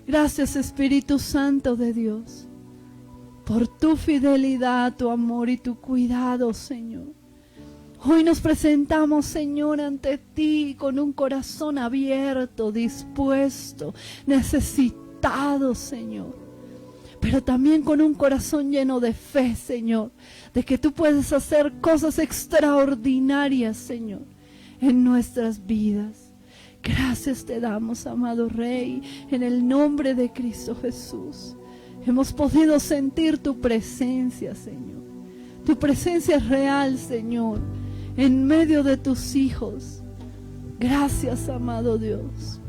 Gracias, Espíritu Santo de Dios, por tu fidelidad, tu amor y tu cuidado, Señor. Hoy nos presentamos, Señor, ante ti con un corazón abierto, dispuesto, necesitado, Señor. Pero también con un corazón lleno de fe, Señor, de que tú puedes hacer cosas extraordinarias, Señor, en nuestras vidas. Gracias te damos, amado Rey, en el nombre de Cristo Jesús. Hemos podido sentir tu presencia, Señor. Tu presencia es real, Señor, en medio de tus hijos. Gracias, amado Dios,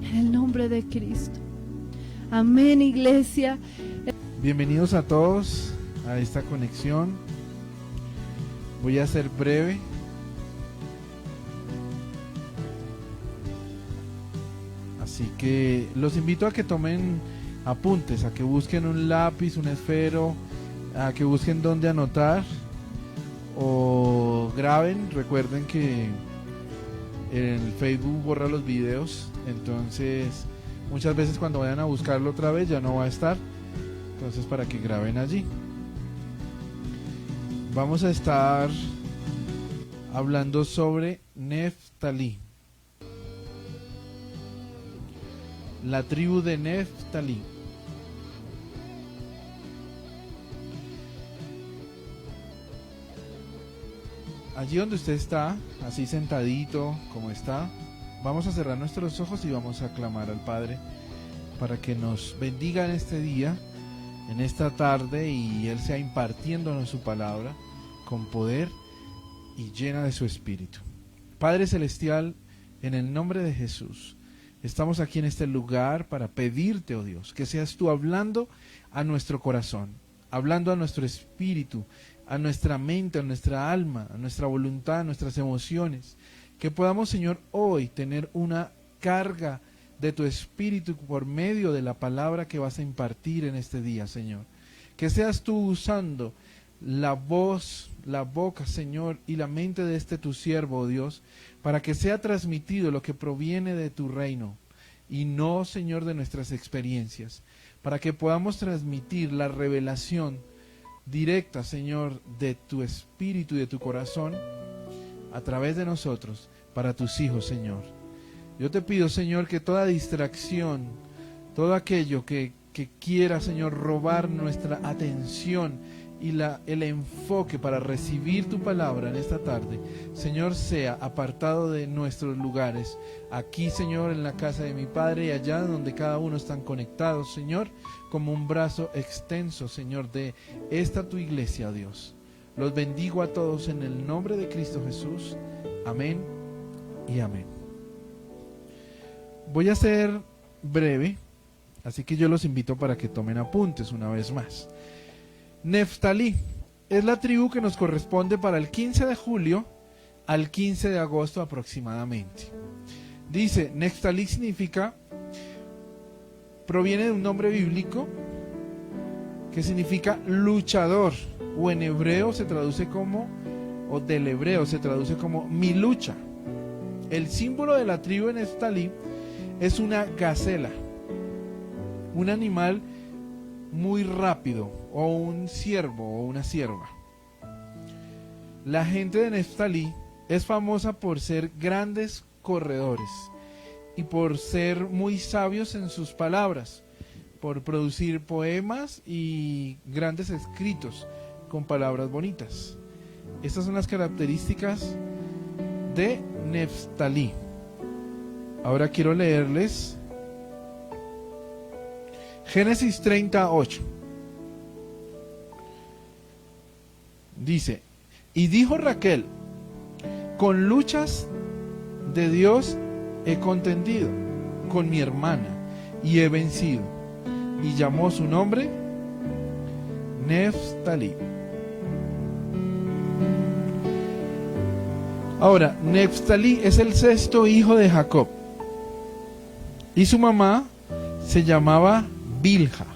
en el nombre de Cristo. Amén, iglesia. Bienvenidos a todos a esta conexión. Voy a ser breve. Así que los invito a que tomen apuntes, a que busquen un lápiz, un esfero, a que busquen dónde anotar o graben. Recuerden que el Facebook borra los videos, entonces muchas veces cuando vayan a buscarlo otra vez ya no va a estar. Entonces, para que graben allí. Vamos a estar hablando sobre Neftalí, la tribu de Neftalí. Allí donde usted está, así sentadito como está, vamos a cerrar nuestros ojos y vamos a clamar al Padre para que nos bendiga en este día, en esta tarde, y Él sea impartiéndonos su palabra con poder y llena de su Espíritu. Padre Celestial, en el nombre de Jesús, estamos aquí en este lugar para pedirte, oh Dios, que seas tú hablando a nuestro corazón, hablando a nuestro espíritu, a nuestra mente, a nuestra alma, a nuestra voluntad, a nuestras emociones. Que podamos, Señor, hoy tener una carga de tu Espíritu por medio de la palabra que vas a impartir en este día, Señor. Que seas tú usando la voz, la boca, Señor, y la mente de este tu siervo, oh Dios, para que sea transmitido lo que proviene de tu reino y no, Señor, de nuestras experiencias. Para que podamos transmitir la revelación directa, Señor, de tu Espíritu y de tu corazón a través de nosotros, para tus hijos, Señor. Yo te pido, Señor, que toda distracción, todo aquello que quiera, Señor, robar nuestra atención y el enfoque para recibir tu palabra en esta tarde, Señor, sea apartado de nuestros lugares, aquí, Señor, en la casa de mi Padre y allá donde cada uno están conectados, Señor, como un brazo extenso, Señor, de esta tu iglesia, Dios. Los bendigo a todos en el nombre de Cristo Jesús. Amén y amén. Voy a ser breve, así que yo los invito para que tomen apuntes una vez más. Neftalí es la tribu que nos corresponde para el 15 de julio al 15 de agosto aproximadamente. Dice, Neftalí proviene de un nombre bíblico que significa luchador, o en hebreo se traduce como, o del hebreo se traduce como mi lucha. El símbolo de la tribu de Neftalí es una gacela, un animal muy rápido, o un ciervo o una cierva. La gente de Neftalí es famosa por ser grandes corredores y por ser muy sabios en sus palabras, por producir poemas y grandes escritos con palabras bonitas. Estas son las características de Neftalí. Ahora quiero leerles Génesis 38. Dice, y dijo Raquel, con luchas de Dios he contendido con mi hermana y he vencido. Y llamó su nombre Neftalí. Ahora, Neftalí es el sexto hijo de Jacob. Y su mamá se llamaba Bilha.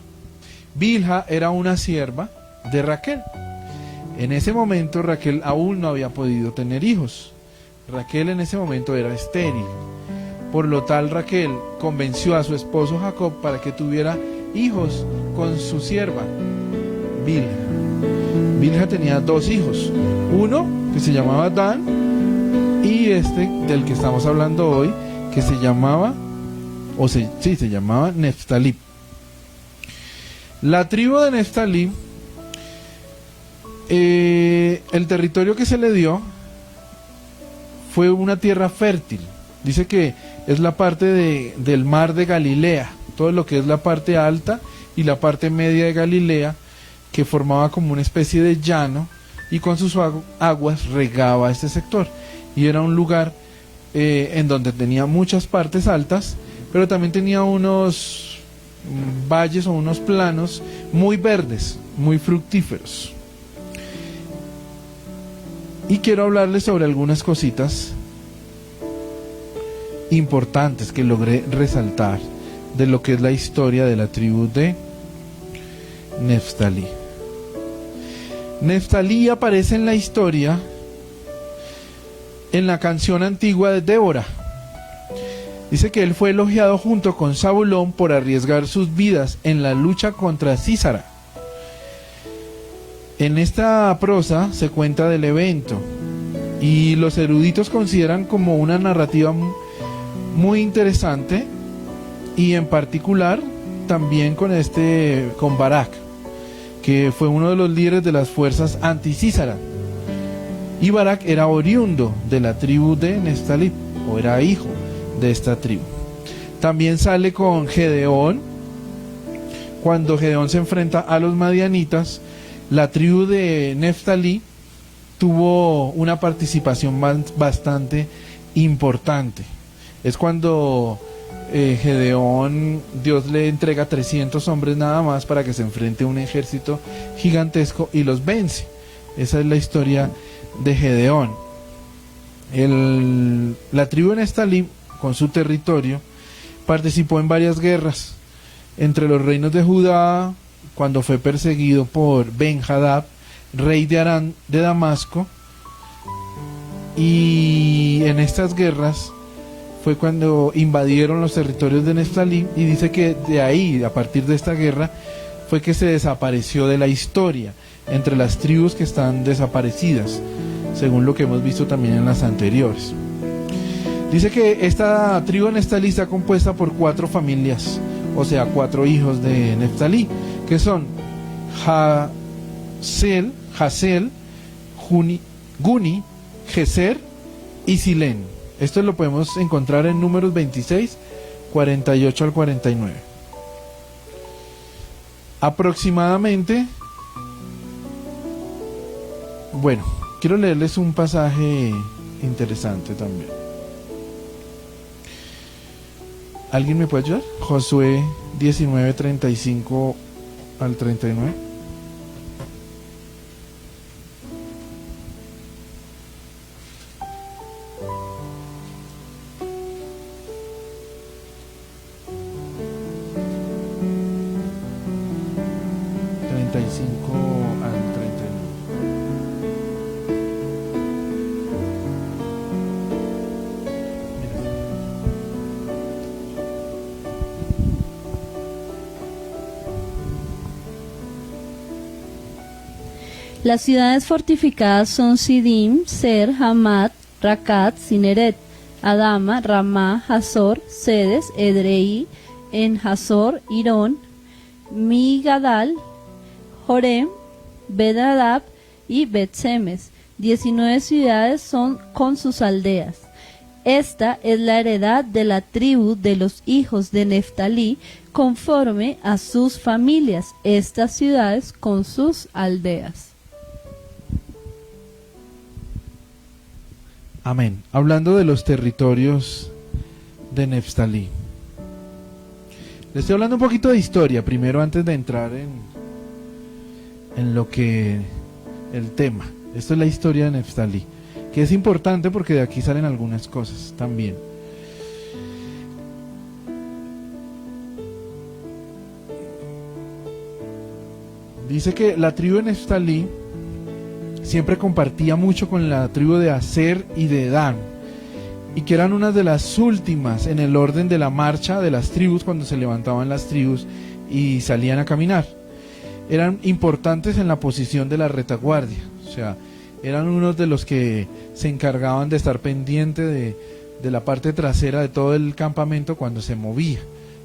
Bilha era una sierva de Raquel. En ese momento Raquel aún no había podido tener hijos. Raquel en ese momento era estéril. Por lo tal, Raquel convenció a su esposo Jacob para que tuviera hijos con su sierva, Bilha. Bilha tenía 2 hijos, uno que se llamaba Dan y este del que estamos hablando hoy, que se llamaba, se llamaba Neftalí. La tribu de Neftalí, el territorio que se le dio fue una tierra fértil. Dice que es la parte del mar de Galilea, todo lo que es la parte alta y la parte media de Galilea, que formaba como una especie de llano, y con sus aguas regaba este sector. Y era un lugar en donde tenía muchas partes altas, pero también tenía unos valles o unos planos muy verdes, muy fructíferos. Y quiero hablarles sobre algunas cositas importantes que logré resaltar de lo que es la historia de la tribu de Neftalí. Neftalí aparece en la historia en la canción antigua de Débora. Dice que él fue elogiado junto con Zabulón por arriesgar sus vidas en la lucha contra Sísara. En esta prosa se cuenta del evento y los eruditos consideran como una narrativa muy interesante, y en particular también con Barak, que fue uno de los líderes de las fuerzas anti-Sísara, y Barak era oriundo de la tribu de Neftalí, o era hijo de esta tribu. También sale con Gedeón, cuando Gedeón se enfrenta a los madianitas. La tribu de Neftalí tuvo una participación bastante importante. Es cuando Gedeón, Dios le entrega 300 hombres nada más para que se enfrente a un ejército gigantesco y los vence. Esa es la historia de Gedeón. La tribu de Neftalí, con su territorio, participó en varias guerras entre los reinos de Judá, cuando fue perseguido por Ben-Hadad, rey de Aram de Damasco, y en estas guerras fue cuando invadieron los territorios de Neftalí, y dice que de ahí, a partir de esta guerra, fue que se desapareció de la historia, entre las tribus que están desaparecidas, según lo que hemos visto también en las anteriores. Dice que esta tribu de Neftalí está compuesta por 4 familias, o sea, 4 hijos de Neftalí, que son Jazel, Guni, Geser y Silén. Esto lo podemos encontrar en Números 26, 48 al 49. Aproximadamente, bueno, quiero leerles un pasaje interesante también. ¿Alguien me puede ayudar? Josué 19, 35 al 39. Las ciudades fortificadas son Sidim, Ser, Hamat, Racat, Cineret, Adama, Ramá, Hazor, Sedes, Edrei, En Hazor, Irón, Migadal, Jorem, Bedadab y Bet-Semes. 19 ciudades son con sus aldeas. Esta es la heredad de la tribu de los hijos de Neftalí, conforme a sus familias, estas ciudades con sus aldeas. Amén. Hablando de los territorios de Neftalí, le estoy hablando un poquito de historia primero antes de entrar en lo que el tema. Esto es la historia de Neftalí, que es importante porque de aquí salen algunas cosas también. Dice que la tribu de Neftalí siempre compartía mucho con la tribu de Aser y de Dan, y que eran unas de las últimas en el orden de la marcha de las tribus, cuando se levantaban las tribus y salían a caminar. Eran importantes en la posición de la retaguardia, o sea, eran unos de los que se encargaban de estar pendiente de la parte trasera de todo el campamento cuando se movía,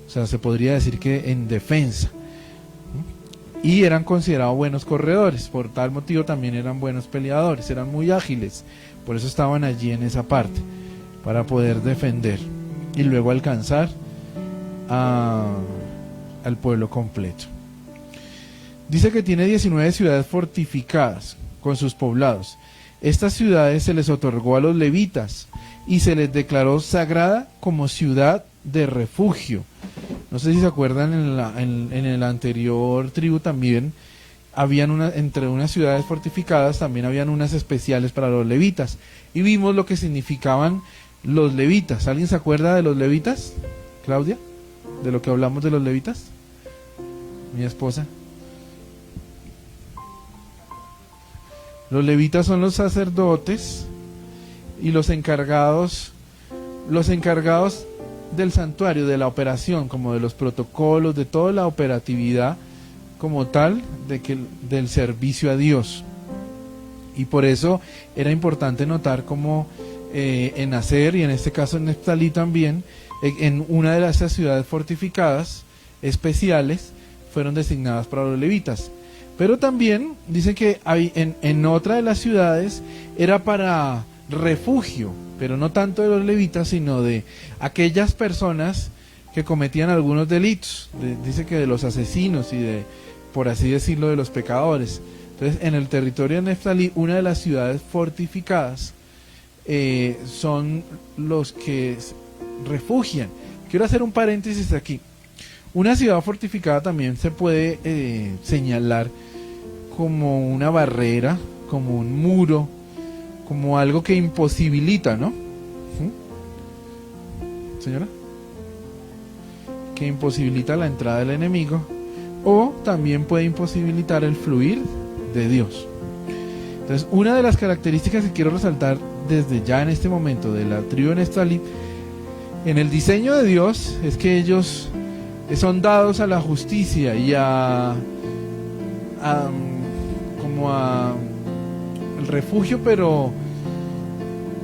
o sea, se podría decir que en defensa. Y eran considerados buenos corredores, por tal motivo también eran buenos peleadores, eran muy ágiles, por eso estaban allí en esa parte, para poder defender y luego alcanzar al pueblo completo. Dice que tiene 19 ciudades fortificadas con sus poblados. Estas ciudades se les otorgó a los levitas y se les declaró sagrada como ciudad de refugio. No sé si se acuerdan, en el anterior tribu también habían entre unas ciudades fortificadas, también habían unas especiales para los levitas, y vimos lo que significaban los levitas. ¿Alguien se acuerda de los levitas? Claudia, de lo que hablamos de los levitas, mi esposa. Los levitas son los sacerdotes y los encargados del santuario, de la operación, como de los protocolos, de toda la operatividad como tal, del servicio a Dios. Y por eso era importante notar cómo en Aser, y en este caso en Neftalí también, en una de esas ciudades fortificadas especiales, fueron designadas para los levitas. Pero también dice que en otra de las ciudades era para refugio, pero no tanto de los levitas, sino de aquellas personas que cometían algunos delitos. Dice que de los asesinos y de, por así decirlo, de los pecadores. Entonces, en el territorio de Neftalí, una de las ciudades fortificadas son los que refugian. Quiero hacer un paréntesis aquí. Una ciudad fortificada también se puede señalar como una barrera, como un muro, como algo que imposibilita, ¿no? ¿Sí? ¿Señora? Que imposibilita la entrada del enemigo, o también puede imposibilitar el fluir de Dios. Entonces, una de las características que quiero resaltar desde ya en este momento de la tribu de Neftalí, en el diseño de Dios, es que ellos son dados a la justicia y como a el refugio, pero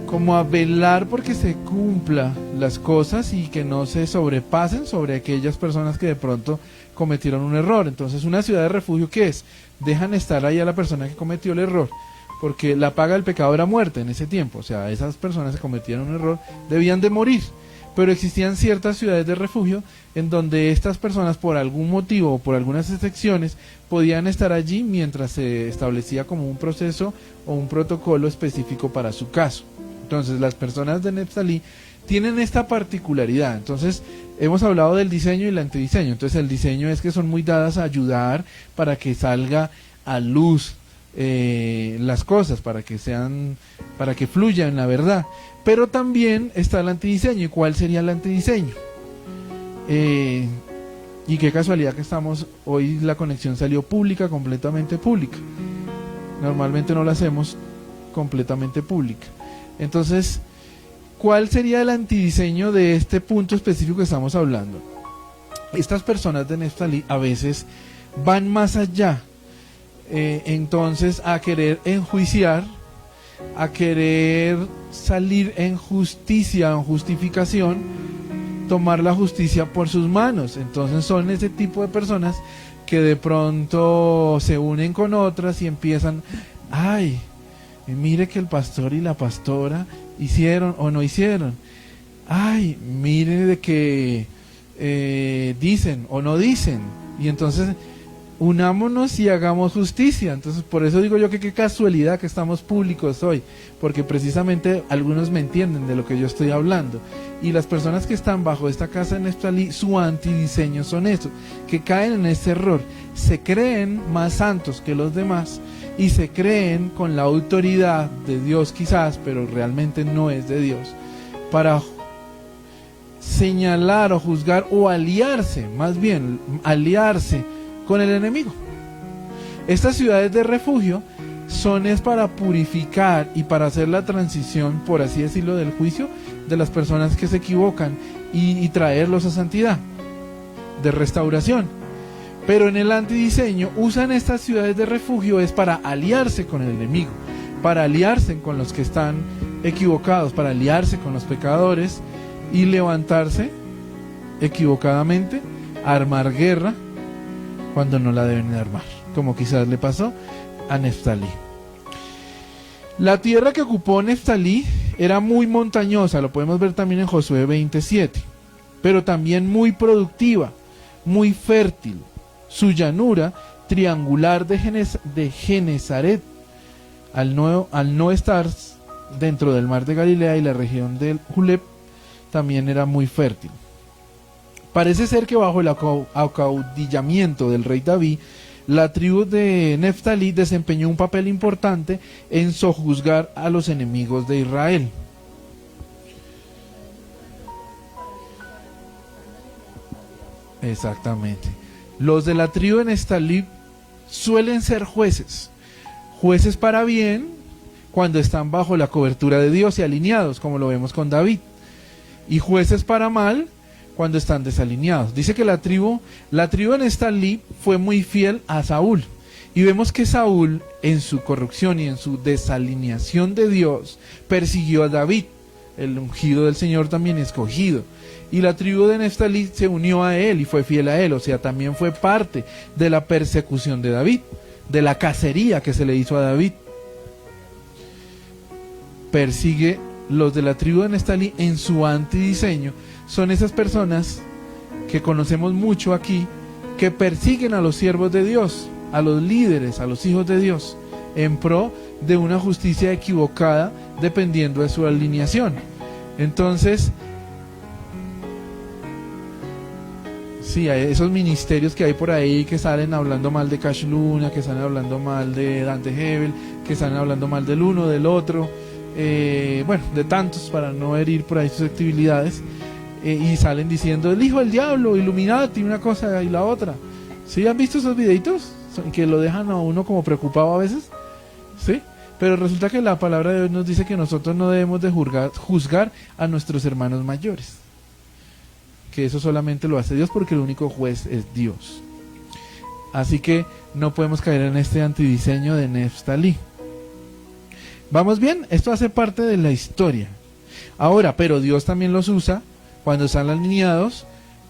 como a velar porque se cumpla las cosas y que no se sobrepasen sobre aquellas personas que de pronto cometieron un error. Entonces, una ciudad de refugio, ¿qué es? Dejan estar ahí a la persona que cometió el error, porque la paga del pecado era muerte en ese tiempo. O sea, esas personas que cometieron un error debían de morir. Pero existían ciertas ciudades de refugio en donde estas personas, por algún motivo o por algunas excepciones, podían estar allí mientras se establecía como un proceso o un protocolo específico para su caso. Entonces, las personas de Neftalí tienen esta particularidad. Entonces, hemos hablado del diseño y el antidiseño. Entonces, el diseño es que son muy dadas a ayudar para que salga a luz las cosas, para que fluya en la verdad. Pero también está el antidiseño. ¿Y cuál sería el antidiseño? Y qué casualidad que estamos hoy, la conexión salió pública, completamente pública. Normalmente no la hacemos completamente pública. Entonces, ¿cuál sería el antidiseño de este punto específico que estamos hablando? Estas personas de Neftalí a veces van más allá, entonces, a querer enjuiciar, a querer salir en justicia, en justificación, tomar la justicia por sus manos. Entonces son ese tipo de personas que de pronto se unen con otras y empiezan, ay, mire que el pastor y la pastora hicieron o no hicieron, ay, mire de que dicen o no dicen, y entonces unámonos y hagamos justicia. Entonces, por eso digo yo que qué casualidad que estamos públicos hoy, porque precisamente algunos me entienden de lo que yo estoy hablando. Y las personas que están bajo esta casa de Neftalí, su antidiseño son eso, que caen en ese error, se creen más santos que los demás y se creen con la autoridad de Dios quizás, pero realmente no es de Dios, para señalar o juzgar o aliarse, más bien aliarse con el enemigo. Estas ciudades de refugio es para purificar y para hacer la transición, por así decirlo, del juicio de las personas que se equivocan y traerlos a santidad, de restauración. Pero en el antidiseño usan estas ciudades de refugio es para aliarse con el enemigo, para aliarse con los que están equivocados, para aliarse con los pecadores y levantarse equivocadamente, a armar guerra cuando no la deben armar, como quizás le pasó a Neftalí. La tierra que ocupó Neftalí era muy montañosa, lo podemos ver también en Josué 27, pero también muy productiva, muy fértil. Su llanura triangular de Genezaret, al no estar dentro del mar de Galilea y la región del Julep, también era muy fértil. Parece ser que bajo el acaudillamiento del rey David, la tribu de Neftalí desempeñó un papel importante en sojuzgar a los enemigos de Israel. Exactamente. Los de la tribu de Neftalí suelen ser jueces para bien cuando están bajo la cobertura de Dios y alineados, como lo vemos con David, y jueces para mal cuando están desalineados. Dice que la tribu de Neftalí fue muy fiel a Saúl, y vemos que Saúl, en su corrupción y en su desalineación de Dios, persiguió a David, el ungido del Señor, también escogido. Y la tribu de Neftalí se unió a él y fue fiel a él, o sea, también fue parte de la persecución de David, de la cacería que se le hizo a David. Persigue los de la tribu de Neftalí en su antidiseño. Son esas personas que conocemos mucho aquí, que persiguen a los siervos de Dios, a los líderes, a los hijos de Dios, en pro de una justicia equivocada, dependiendo de su alineación. Entonces, sí, hay esos ministerios que hay por ahí que salen hablando mal de Cash Luna, que salen hablando mal de Dante Hebel, que salen hablando mal del uno, del otro, bueno, de tantos, para no herir por ahí susceptibilidades, y salen diciendo el hijo del diablo, Illuminati, una cosa y la otra. ¿Sí han visto esos videitos? Que lo dejan a uno como preocupado a veces, ¿sí? Pero resulta que la palabra de Dios nos dice que nosotros no debemos de juzgar a nuestros hermanos mayores, que eso solamente lo hace Dios, porque el único juez es Dios. Así que no podemos caer en este antidiseño de Neftalí. ¿Vamos bien? Esto hace parte de la historia. Ahora, pero Dios también los usa cuando están alineados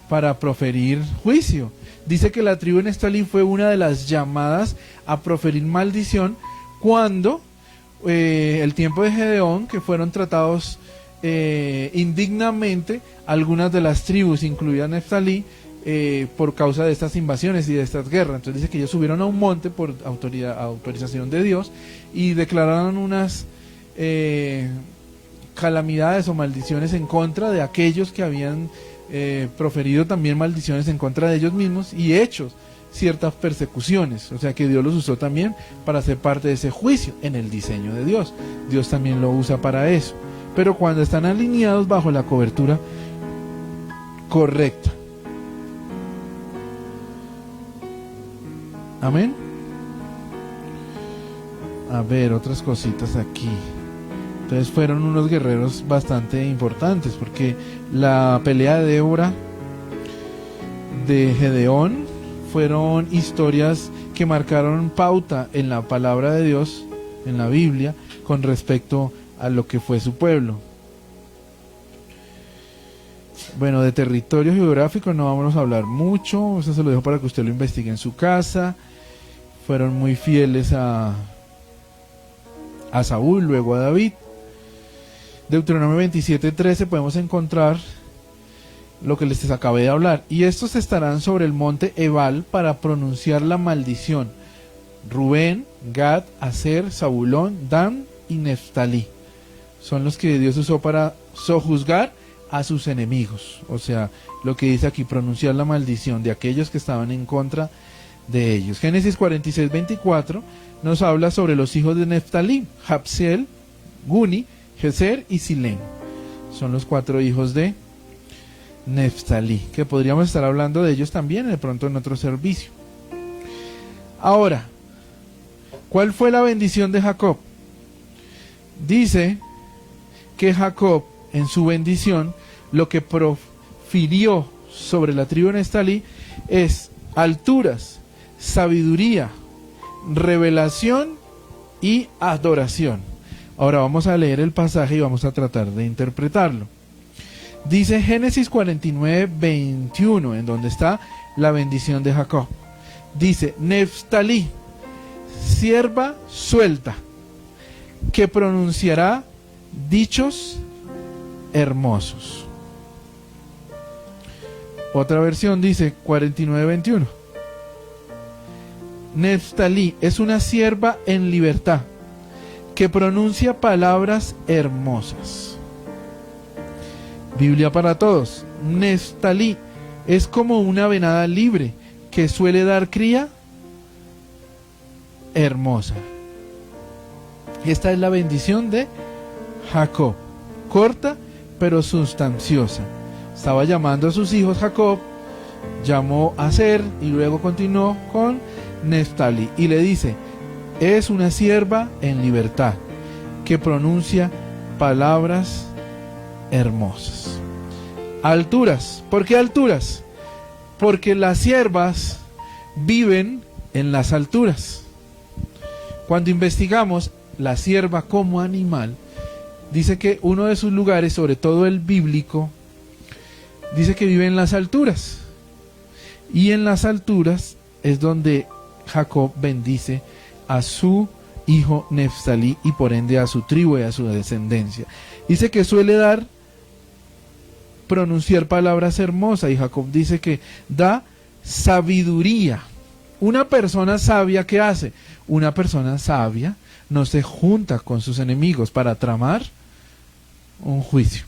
para proferir juicio. Dice que la tribu de Neftalí fue una de las llamadas a proferir maldición cuando el tiempo de Gedeón, que fueron tratados indignamente algunas de las tribus, incluida Neftalí, por causa de estas invasiones y de estas guerras. Entonces dice que ellos subieron a un monte por autorización de Dios y declararon unas calamidades o maldiciones en contra de aquellos que habían proferido también maldiciones en contra de ellos mismos y hechos ciertas persecuciones. O sea que Dios los usó también para ser parte de ese juicio en el diseño de Dios. Dios también lo usa para eso, pero cuando están alineados bajo la cobertura correcta. Amén. A ver, otras cositas aquí. Entonces fueron unos guerreros bastante importantes, porque la pelea de Débora, de Gedeón, fueron historias que marcaron pauta en la palabra de Dios, en la Biblia, con respecto a lo que fue su pueblo. Bueno, de territorio geográfico no vamos a hablar mucho, eso se lo dejo para que usted lo investigue en su casa. Fueron muy fieles a Saúl, luego a David. Deuteronomio 27:13 podemos encontrar lo que les acabé de hablar. Y estos estarán sobre el monte Ebal para pronunciar la maldición. Rubén, Gad, Aser, Zabulón, Dan y Neftalí son los que Dios usó para sojuzgar a sus enemigos. O sea, lo que dice aquí, pronunciar la maldición de aquellos que estaban en contra de ellos. Génesis 46:24 nos habla sobre los hijos de Neftalí: Japsel, Guni, Jezer y Silem. Son los 4 hijos de Neftalí, que podríamos estar hablando de ellos también de pronto en otro servicio. Ahora, ¿Cuál fue la bendición de Jacob? Dice que Jacob, en su bendición, lo que profirió sobre la tribu de Neftalí es alturas, sabiduría, revelación y adoración. Ahora vamos a leer el pasaje y vamos a tratar de interpretarlo. Dice Génesis 49, 21, en donde está la bendición de Jacob. Dice: Neftalí, sierva suelta, que pronunciará dichos hermosos. Otra versión dice 49, 21. Neftalí es una sierva en libertad, que pronuncia palabras hermosas. Biblia para todos. Neftalí es como una venada libre que suele dar cría hermosa. Esta es la bendición de Jacob, corta pero sustanciosa. Estaba llamando a sus hijos Jacob, llamó a Ser y luego continuó con Neftalí y le dice: es una sierva en libertad que pronuncia palabras hermosas. Alturas. ¿Por qué alturas? Porque las siervas viven en las alturas. Cuando investigamos la sierva como animal, dice que uno de sus lugares, sobre todo el bíblico, dice que vive en las alturas. Y en las alturas es donde Jacob bendice a su hijo Neftalí y por ende a su tribu y a su descendencia. Dice que suele pronunciar palabras hermosas, y Jacob dice que da sabiduría. Una persona sabia, ¿qué hace? Una persona sabia no se junta con sus enemigos para tramar un juicio.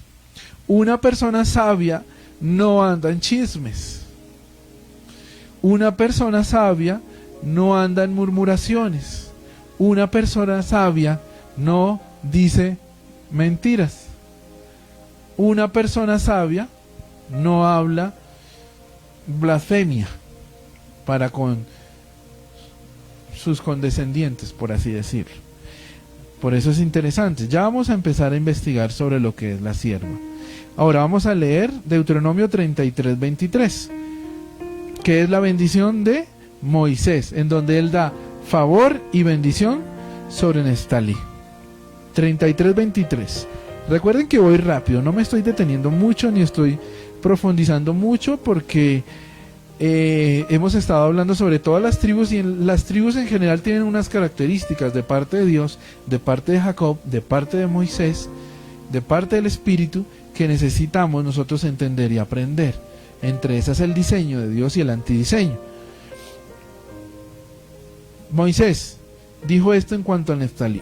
Una persona sabia no anda en chismes. Una persona sabia no anda en murmuraciones. Una persona sabia no dice mentiras. Una persona sabia no habla blasfemia para con sus condescendientes, por así decirlo. Por eso es interesante. Ya vamos a empezar a investigar sobre lo que es la sierva. Ahora vamos a leer Deuteronomio 33, 23, que es la bendición de Moisés, en donde él da favor y bendición sobre Neftalí. 33, 23. Recuerden que voy rápido, no me estoy deteniendo mucho ni estoy profundizando mucho, porque hemos estado hablando sobre todas las tribus, y las tribus en general tienen unas características de parte de Dios, de parte de Jacob, de parte de Moisés, de parte del Espíritu, que necesitamos nosotros entender y aprender. Entre esas el diseño de Dios y el antidiseño. Moisés dijo esto en cuanto a Neftalí: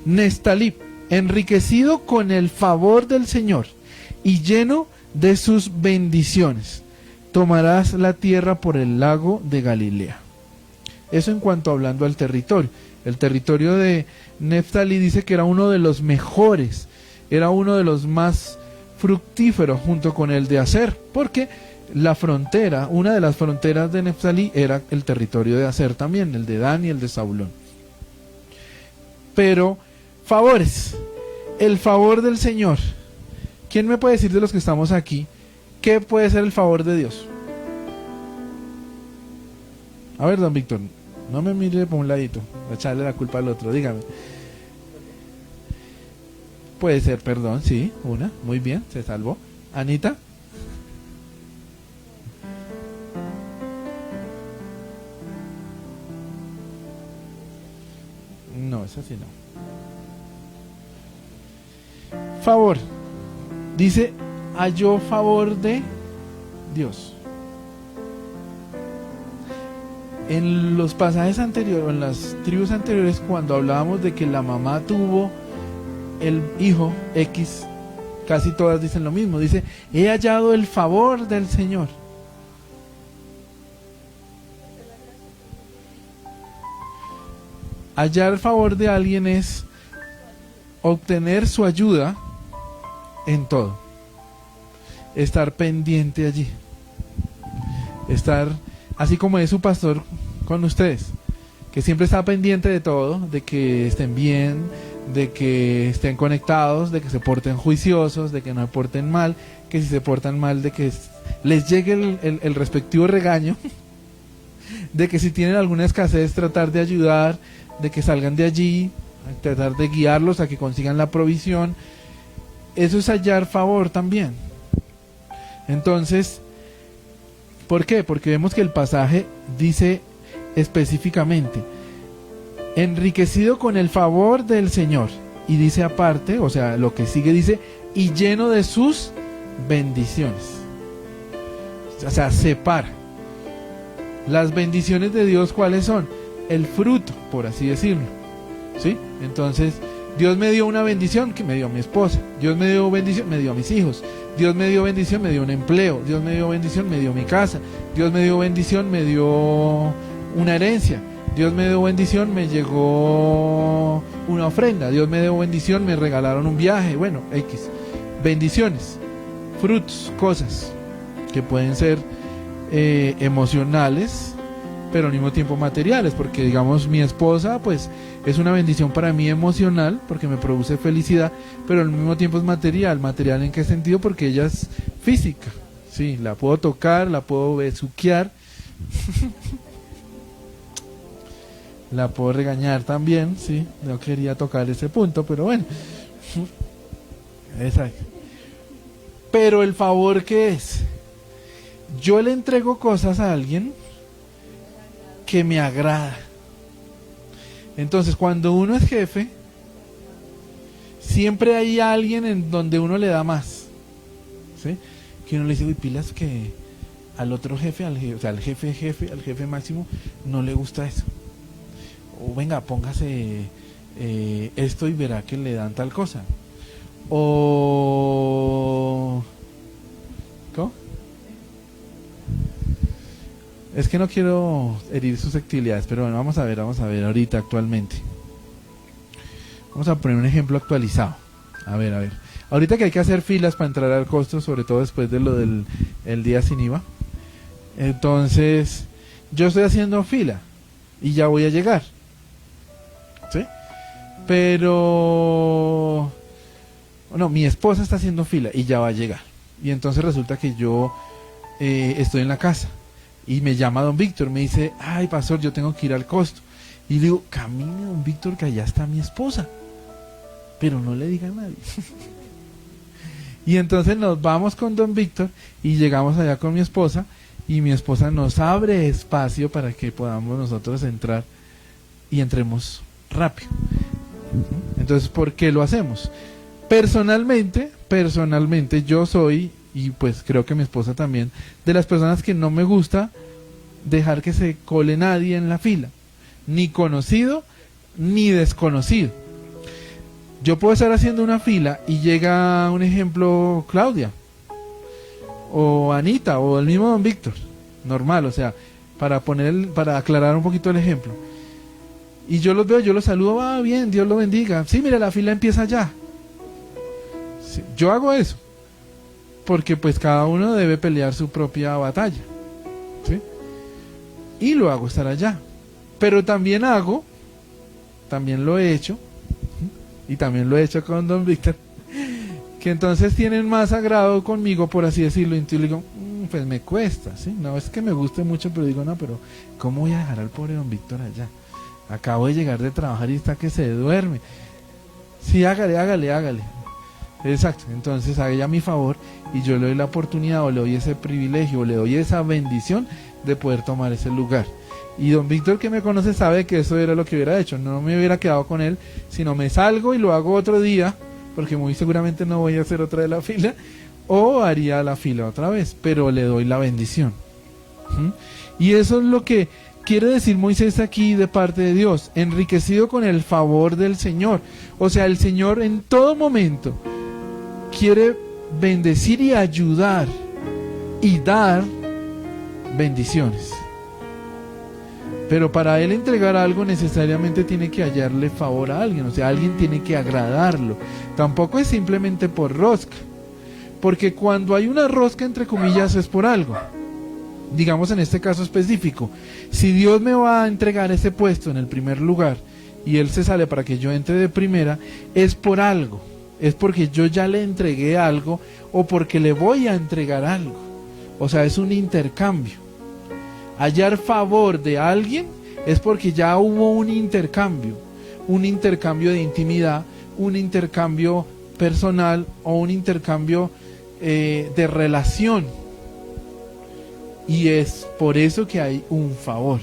Neftalí, enriquecido con el favor del Señor y lleno de sus bendiciones, tomarás la tierra por el lago de Galilea. Eso en cuanto hablando al territorio. El territorio de Neftalí dice que era uno de los mejores, era uno de los más fructíferos junto con el de Aser, porque la frontera, una de las fronteras de Neftalí era el territorio de Aser también, el de Dan y el de Zabulón. Pero favores, el favor del Señor. ¿Quién me puede decir de los que estamos aquí qué puede ser el favor de Dios? A ver, don Víctor, no me mire por un ladito, a echarle la culpa al otro, dígame. Puede ser perdón, sí, una, muy bien, se salvó. Anita. No, esa sí no. Favor. Dice, halló favor de Dios. En los pasajes anteriores, en las tribus anteriores, cuando hablábamos de que la mamá tuvo el hijo X, casi todas dicen lo mismo. Dice, he hallado el favor del Señor. Hallar el favor de alguien es obtener su ayuda en todo. Estar pendiente allí. Estar, así como es su pastor con ustedes, que siempre está pendiente de todo, de que estén bien, de que estén conectados, de que se porten juiciosos, de que no se porten mal, que si se portan mal, de que les llegue el respectivo regaño, de que si tienen alguna escasez tratar de ayudar, de que salgan de allí, tratar de guiarlos a que consigan la provisión. Eso es hallar favor también. Entonces, ¿por qué? Porque vemos que el pasaje dice específicamente, enriquecido con el favor del Señor, y dice aparte, o sea, lo que sigue dice, y lleno de sus bendiciones. O sea, separa. Las bendiciones de Dios, ¿cuáles son? El fruto, por así decirlo, ¿sí? Entonces, Dios me dio una bendición que me dio a mi esposa. Dios me dio bendición, me dio a mis hijos. Dios me dio bendición, me dio un empleo. Dios me dio bendición, me dio mi casa. Dios me dio bendición, me dio una herencia. Dios me dio bendición, me llegó una ofrenda. Dios me dio bendición, me regalaron un viaje. Bueno, X. Bendiciones, frutos, cosas que pueden ser emocionales, pero al mismo tiempo materiales, porque digamos mi esposa pues es una bendición para mí emocional porque me produce felicidad, pero al mismo tiempo es material. ¿Material en qué sentido? Porque ella es física, sí, la puedo tocar, la puedo besuquear la puedo regañar también, sí, no quería tocar ese punto, pero bueno. Exacto. Pero el favor, ¿qué es? Yo le entrego cosas a alguien que me agrada. Entonces, cuando uno es jefe, siempre hay alguien en donde uno le da más, ¿sí? Que uno le dice, uy, pilas, que al otro jefe, o sea, al jefe máximo, no le gusta eso. O venga, póngase esto y verá que le dan tal cosa. O... ¿cómo? Es que no quiero herir susceptibilidades, pero bueno, vamos a ver ahorita actualmente. Vamos a poner un ejemplo actualizado. A ver. Ahorita que hay que hacer filas para entrar al costo, sobre todo después de lo del el día sin IVA. Entonces, yo estoy haciendo fila y ya voy a llegar. ¿Sí? Pero... no, mi esposa está haciendo fila y ya va a llegar. Y entonces resulta que yo estoy en la casa. Y me llama don Víctor, me dice, ay, pastor, yo tengo que ir al costo. Y le digo, camine, don Víctor, que allá está mi esposa. Pero no le diga a nadie. Y entonces nos vamos con don Víctor y llegamos allá con mi esposa. Y mi esposa nos abre espacio para que podamos nosotros entrar y entremos rápido. Entonces, ¿por qué lo hacemos? Personalmente yo soy, y pues creo que mi esposa también, de las personas que no me gusta dejar que se cole nadie en la fila, ni conocido ni desconocido. Yo puedo estar haciendo una fila y llega, un ejemplo, Claudia o Anita o el mismo don Víctor, normal, o sea, para aclarar un poquito el ejemplo, y yo los veo, yo los saludo, va bien, Dios lo bendiga, sí, mira, la fila empieza ya. Sí, yo hago eso porque pues cada uno debe pelear su propia batalla, ¿sí? Y lo hago estar allá. Pero también lo he hecho, y también lo he hecho con don Víctor, que entonces tienen más agrado conmigo, por así decirlo, y entonces le digo, pues me cuesta, ¿sí? No es que me guste mucho, pero digo, no, pero ¿cómo voy a dejar al pobre don Víctor allá? Acabo de llegar de trabajar y está que se duerme. Sí, hágale. Exacto, entonces haga ella mi favor y yo le doy la oportunidad, o le doy ese privilegio, o le doy esa bendición de poder tomar ese lugar. Y don Víctor, que me conoce, sabe que eso era lo que hubiera hecho, no me hubiera quedado con él, sino me salgo y lo hago otro día, porque muy seguramente no voy a hacer otra de la fila, o haría la fila otra vez, pero le doy la bendición. Y eso es lo que quiere decir Moisés aquí de parte de Dios, enriquecido con el favor del Señor. O sea, el Señor en todo momento quiere bendecir y ayudar y dar bendiciones. Pero para Él entregar algo necesariamente tiene que hallarle favor a alguien, o sea, alguien tiene que agradarlo. Tampoco es simplemente por rosca, porque cuando hay una rosca entre comillas es por algo, digamos en este caso específico, si Dios me va a entregar ese puesto en el primer lugar y Él se sale para que yo entre de primera, es por algo, es porque yo ya le entregué algo o porque le voy a entregar algo. O sea, es un intercambio. Hallar favor de alguien es porque ya hubo un intercambio de intimidad, un intercambio personal o un intercambio de relación. Y es por eso que hay un favor.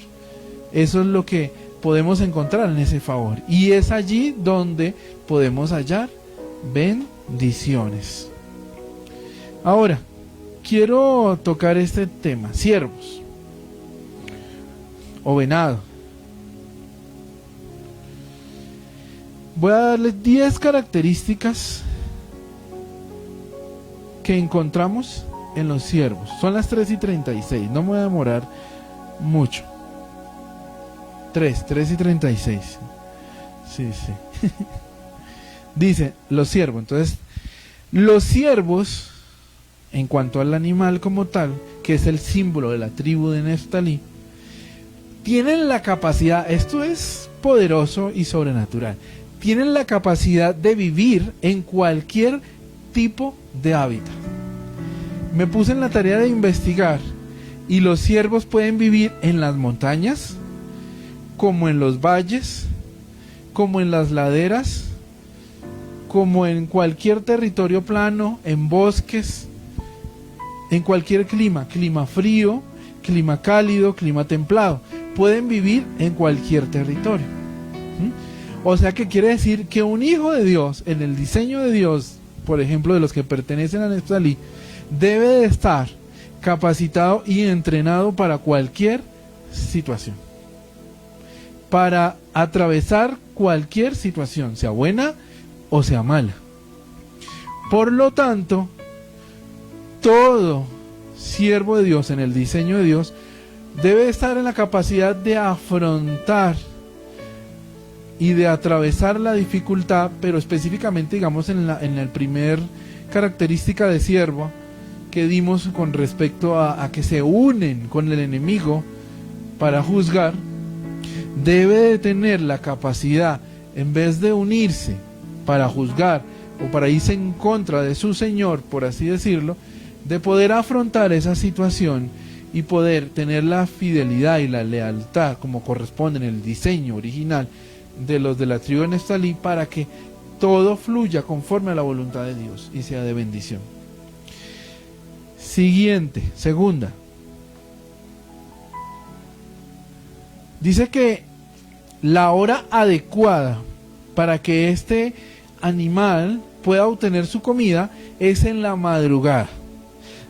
Eso es lo que podemos encontrar en ese favor. Y es allí donde podemos hallar bendiciones. Ahora, quiero tocar este tema, siervos o venado. Voy a darles 10 características que encontramos en los siervos. Son las 3:36, no me voy a demorar mucho. 3:36. Sí. Dice, los siervos. Entonces, los siervos, en cuanto al animal como tal, que es el símbolo de la tribu de Neftalí, tienen la capacidad, esto es poderoso y sobrenatural, tienen la capacidad de vivir en cualquier tipo de hábitat. Me puse en la tarea de investigar y los siervos pueden vivir en las montañas, como en los valles, como en las laderas, como en cualquier territorio plano, en bosques, en cualquier clima frío, clima cálido, clima templado. Pueden vivir en cualquier territorio. O sea que quiere decir que un hijo de Dios, en el diseño de Dios, por ejemplo, de los que pertenecen a Neftalí, debe de estar capacitado y entrenado para cualquier situación, para atravesar cualquier situación, sea buena o sea mala. Por lo tanto, todo siervo de Dios en el diseño de Dios debe estar en la capacidad de afrontar y de atravesar la dificultad, pero específicamente, digamos, en el primer característica de siervo que dimos con respecto a que se unen con el enemigo para juzgar, debe de tener la capacidad, en vez de unirse para juzgar o para irse en contra de su Señor, por así decirlo, de poder afrontar esa situación y poder tener la fidelidad y la lealtad como corresponde en el diseño original de los de la tribu de Neftalí, para que todo fluya conforme a la voluntad de Dios y sea de bendición. Siguiente, segunda. Dice que la hora adecuada para que este animal pueda obtener su comida es en la madrugada.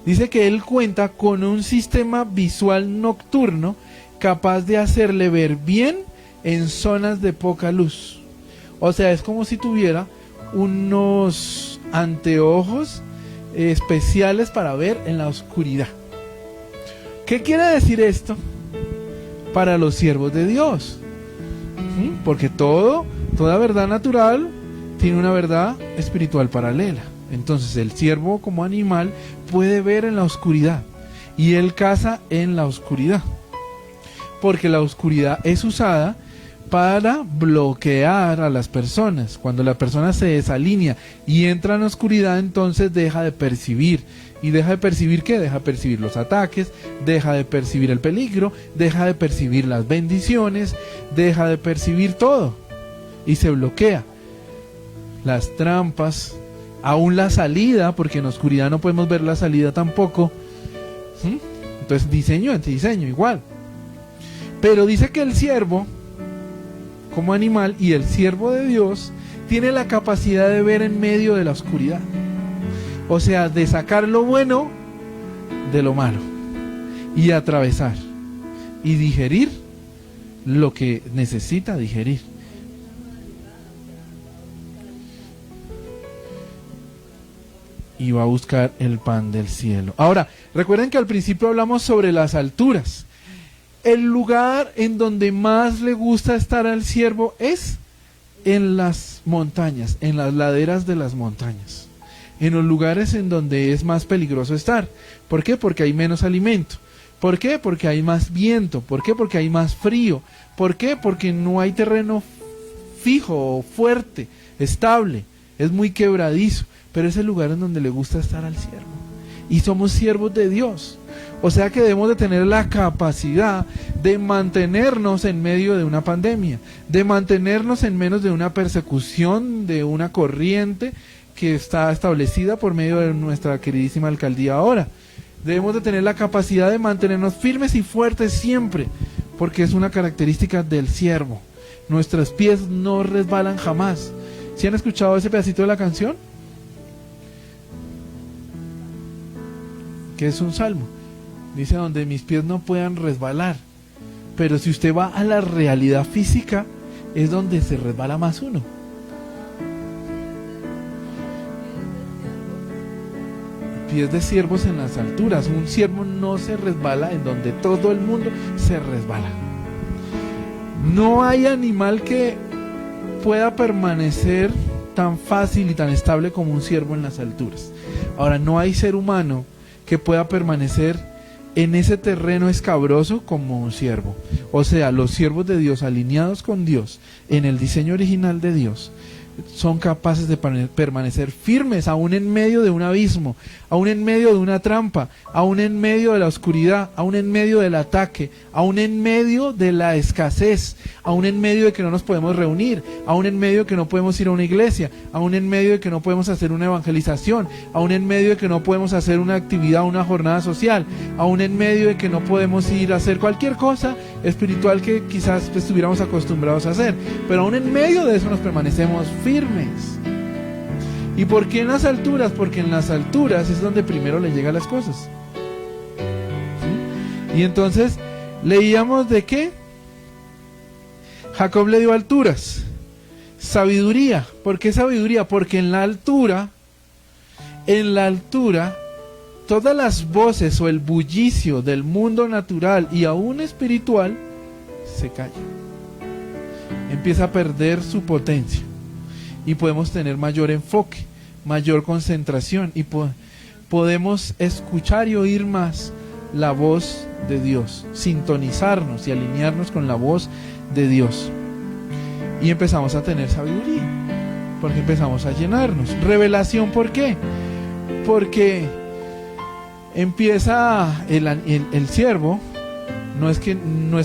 Dice que él cuenta con un sistema visual nocturno capaz de hacerle ver bien en zonas de poca luz. O sea, es como si tuviera unos anteojos especiales para ver en la oscuridad. ¿Qué quiere decir esto para los siervos de Dios? Porque toda verdad natural tiene una verdad espiritual paralela. Entonces el siervo como animal puede ver en la oscuridad y él caza en la oscuridad, porque la oscuridad es usada para bloquear a las personas. Cuando la persona se desalinea y entra en la oscuridad, entonces deja de percibir. ¿Y deja de percibir qué? Deja de percibir los ataques, deja de percibir el peligro, deja de percibir las bendiciones, deja de percibir todo y se bloquea. Las trampas, aún la salida, porque en la oscuridad no podemos ver la salida tampoco. Entonces diseño igual. Pero dice que el siervo como animal y el siervo de Dios tiene la capacidad de ver en medio de la oscuridad. O sea, de sacar lo bueno de lo malo y atravesar y digerir lo que necesita digerir. Y va a buscar el pan del cielo. Ahora, recuerden que al principio hablamos sobre las alturas. El lugar en donde más le gusta estar al siervo es en las montañas, en las laderas de las montañas, en los lugares en donde es más peligroso estar. ¿Por qué? Porque hay menos alimento, ¿Por qué? Porque hay más viento. ¿Por qué? Porque hay más frío. ¿Por qué? Porque no hay terreno fijo, fuerte, estable. Es muy quebradizo. Pero es el lugar en donde le gusta estar al siervo. Y somos siervos de Dios. O sea que debemos de tener la capacidad de mantenernos en medio de una pandemia, de mantenernos en menos de una persecución, de una corriente que está establecida por medio de nuestra queridísima alcaldía ahora. Debemos de tener la capacidad de mantenernos firmes y fuertes siempre, porque es una característica del siervo. Nuestros pies no resbalan jamás. ¿Sí han escuchado ese pedacito de la canción? Que es un salmo. Dice, donde mis pies no puedan resbalar. Pero si usted va a la realidad física, es donde se resbala más uno. Pies de siervos en las alturas. Un siervo no se resbala en donde todo el mundo se resbala. No hay animal que pueda permanecer tan fácil y tan estable como un siervo en las alturas. Ahora, no hay ser humano que pueda permanecer en ese terreno escabroso como un siervo. O sea, los siervos de Dios alineados con Dios en el diseño original de Dios son capaces de permanecer firmes aún en medio de un abismo, aún en medio de una trampa, aún en medio de la oscuridad, aún en medio del ataque, aún en medio de la escasez, aún en medio de que no nos podemos reunir, aún en medio de que no podemos ir a una iglesia, aún en medio de que no podemos hacer una evangelización, aún en medio de que no podemos hacer una actividad, una jornada social, aún en medio de que no podemos ir a hacer cualquier cosa espiritual que quizás estuviéramos acostumbrados a hacer, pero aún en medio de eso nos permanecemos firmes. ¿Y por qué en las alturas? Porque en las alturas es donde primero le llegan las cosas. ¿Sí? Y entonces leíamos de qué Jacob le dio alturas, sabiduría. ¿Por qué sabiduría? Porque en la altura todas las voces o el bullicio del mundo natural y aún espiritual se callan, empieza a perder su potencia y podemos tener mayor enfoque, mayor concentración y podemos escuchar y oír más la voz de Dios, sintonizarnos y alinearnos con la voz de Dios, y empezamos a tener sabiduría porque empezamos a llenarnos. Revelación, ¿por qué? Porque empieza el siervo, no es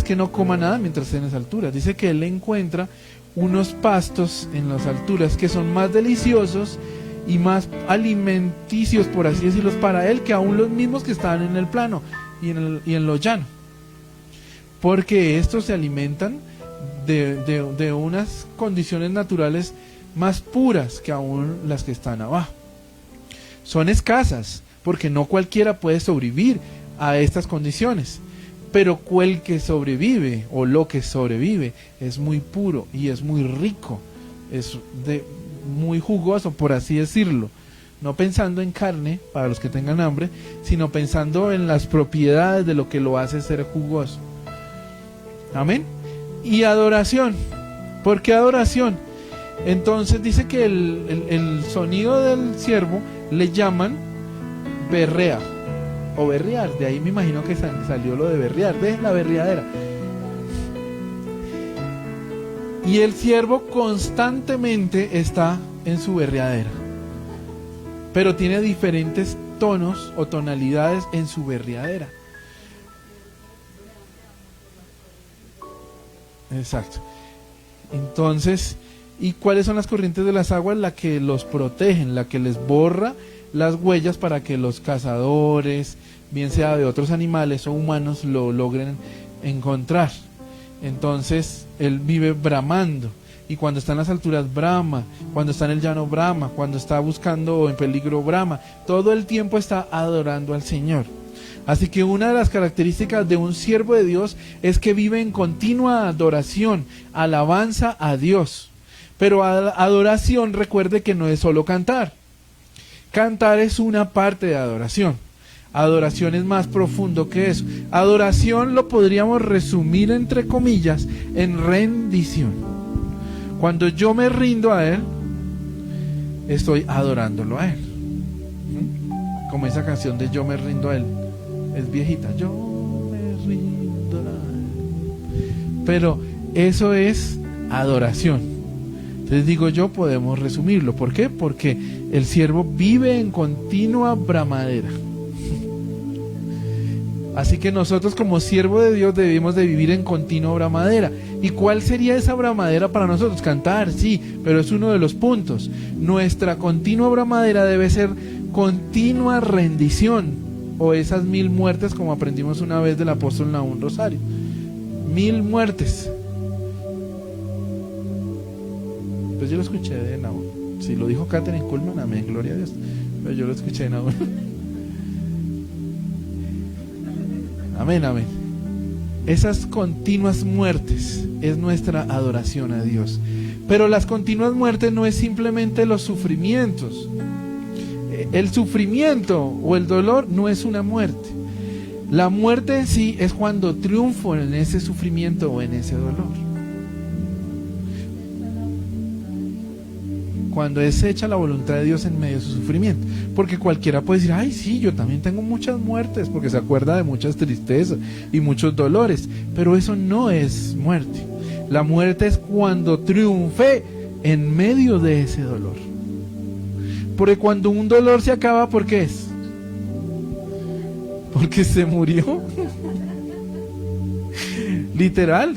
que no coma nada mientras esté en las alturas, dice que él encuentra unos pastos en las alturas que son más deliciosos y más alimenticios, por así decirlo, para él, que aún los mismos que están en el plano y en lo llano, porque estos se alimentan de unas condiciones naturales más puras que aún las que están abajo. Son escasas, porque no cualquiera puede sobrevivir a estas condiciones, pero el que sobrevive o lo que sobrevive es muy puro y es muy rico, es muy jugoso, por así decirlo, no pensando en carne para los que tengan hambre, sino pensando en las propiedades de lo que lo hace ser jugoso. Amén. Y adoración. ¿Por qué adoración? Entonces dice que el sonido del siervo le llaman berrea o berrear, de ahí me imagino que salió lo de berrear, de la berreadera. Y el siervo constantemente está en su berreadera, pero tiene diferentes tonos o tonalidades en su berreadera. Exacto. Entonces, ¿y cuáles son las corrientes de las aguas? La que los protegen, la que les borra las huellas para que los cazadores, bien sea de otros animales o humanos, lo logren encontrar. Entonces él vive bramando, y cuando está en las alturas brama, cuando está en el llano brama, cuando está buscando en peligro brama, todo el tiempo está adorando al Señor. Así que una de las características de un siervo de Dios es que vive en continua adoración, alabanza a Dios. Pero adoración, recuerde que no es solo cantar. Cantar es una parte de adoración. Adoración es más profundo que eso. Adoración lo podríamos resumir entre comillas en rendición. Cuando yo me rindo a Él, estoy adorándolo a Él. Como esa canción de Yo me rindo a Él. Es viejita. Yo me Pero eso es adoración. Entonces digo yo, podemos resumirlo. ¿Por qué? Porque el siervo vive en continua bramadera. Así que nosotros como siervo de Dios debemos de vivir en continua bramadera. ¿Y cuál sería esa bramadera para nosotros? Cantar, sí, pero es uno de los puntos. Nuestra continua bramadera debe ser continua rendición, o esas 1000 muertes, como aprendimos una vez del apóstol Nahum Rosario. 1000 muertes. Pues yo lo escuché de Nahum. Si lo dijo Catherine Kuhlman, amén, gloria a Dios. Pero yo lo escuché de Nahum. Amén, amén. Esas continuas muertes es nuestra adoración a Dios. Pero las continuas muertes no es simplemente los sufrimientos. El sufrimiento o el dolor no es una muerte. La muerte en sí es cuando triunfo en ese sufrimiento o en ese dolor. Cuando es hecha la voluntad de Dios en medio de su sufrimiento. Porque cualquiera puede decir, ay sí, yo también tengo muchas muertes, porque se acuerda de muchas tristezas y muchos dolores. Pero eso no es muerte. La muerte es cuando triunfé en medio de ese dolor. Porque cuando un dolor se acaba, ¿por qué es? Porque se murió. Literal.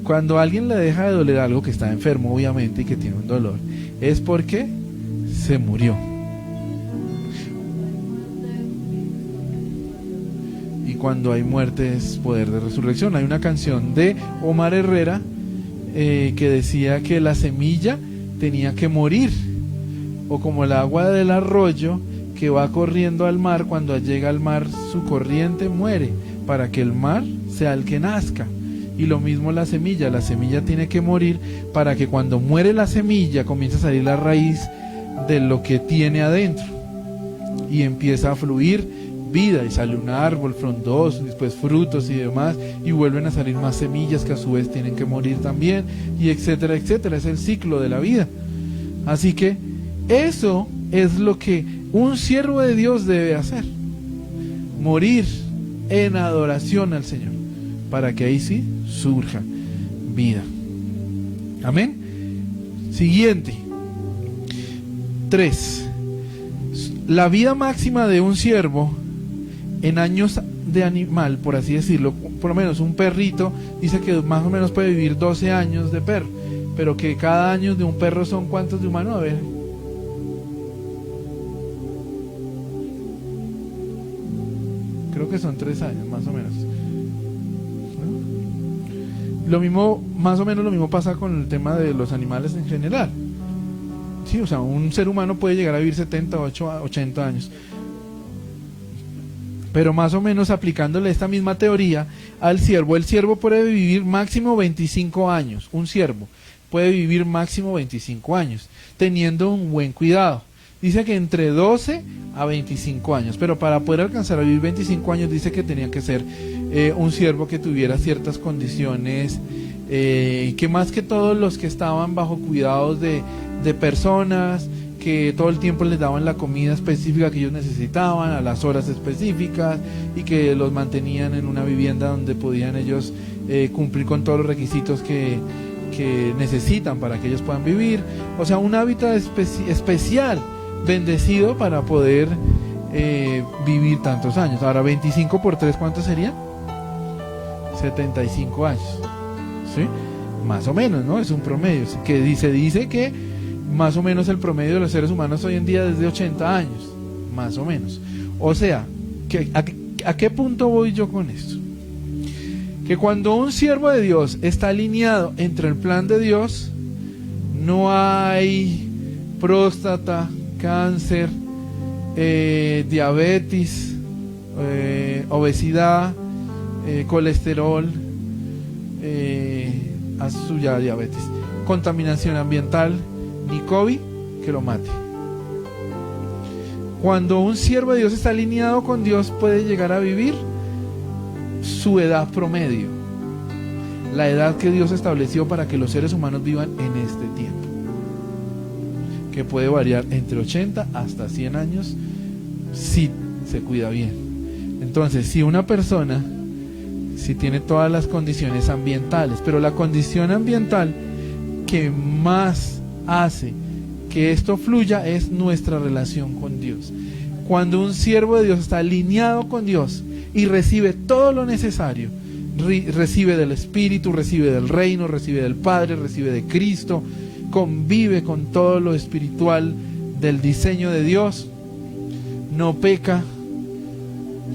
Cuando a alguien le deja de doler algo, que está enfermo obviamente y que tiene un dolor, es porque se murió. Y cuando hay muerte es poder de resurrección. Hay una canción de Omar Herrera que decía que la semilla tenía que morir, o como el agua del arroyo que va corriendo al mar, cuando llega al mar su corriente muere, para que el mar sea el que nazca. Y lo mismo la semilla tiene que morir para que cuando muere la semilla comience a salir la raíz de lo que tiene adentro y empieza a fluir vida y sale un árbol frondoso, después frutos y demás, y vuelven a salir más semillas que a su vez tienen que morir también, y etcétera, etcétera. Es el ciclo de la vida. Así que eso es lo que un siervo de Dios debe hacer: morir en adoración al Señor, para que ahí sí surja vida. Amén. Siguiente. 3. La vida máxima de un siervo en años de animal, por así decirlo, por lo menos un perrito, dice que más o menos puede vivir 12 años de perro, pero que cada año de un perro son ¿cuántos de humano? A ver. Creo que son 3 años, más o menos. Lo mismo, más o menos lo mismo pasa con el tema de los animales en general. Sí, o sea, un ser humano puede llegar a vivir 70, 80 años. Pero más o menos aplicándole esta misma teoría al siervo, el siervo puede vivir máximo 25 años. Un siervo puede vivir máximo 25 años, teniendo un buen cuidado. Dice que entre 12 a 25 años, pero para poder alcanzar a vivir 25 años dice que tenía que ser un siervo que tuviera ciertas condiciones, que más que todos los que estaban bajo cuidados de personas, que todo el tiempo les daban la comida específica que ellos necesitaban, a las horas específicas, y que los mantenían en una vivienda donde podían ellos cumplir con todos los requisitos que necesitan para que ellos puedan vivir. O sea, un hábitat especial, bendecido para poder vivir tantos años. Ahora 25 por 3, ¿cuánto sería? 75 años, ¿sí? Más o menos, ¿no? Es un promedio, que dice que más o menos el promedio de los seres humanos hoy en día es de 80 años, más o menos. O sea, ¿a qué punto voy yo con esto? Que cuando un siervo de Dios está alineado entre el plan de Dios, no hay próstata, cáncer, diabetes, obesidad, colesterol, diabetes, contaminación ambiental, ni COVID que lo mate. Cuando un siervo de Dios está alineado con Dios, puede llegar a vivir su edad promedio, la edad que Dios estableció para que los seres humanos vivan en este tiempo, que puede variar entre 80 hasta 100 años si se cuida bien. Entonces, si una persona si tiene todas las condiciones ambientales, pero la condición ambiental que más hace que esto fluya es nuestra relación con Dios. Cuando un siervo de Dios está alineado con Dios y recibe todo lo necesario, recibe del Espíritu, recibe del reino, recibe del Padre, recibe de Cristo, convive con todo lo espiritual del diseño de Dios, no peca,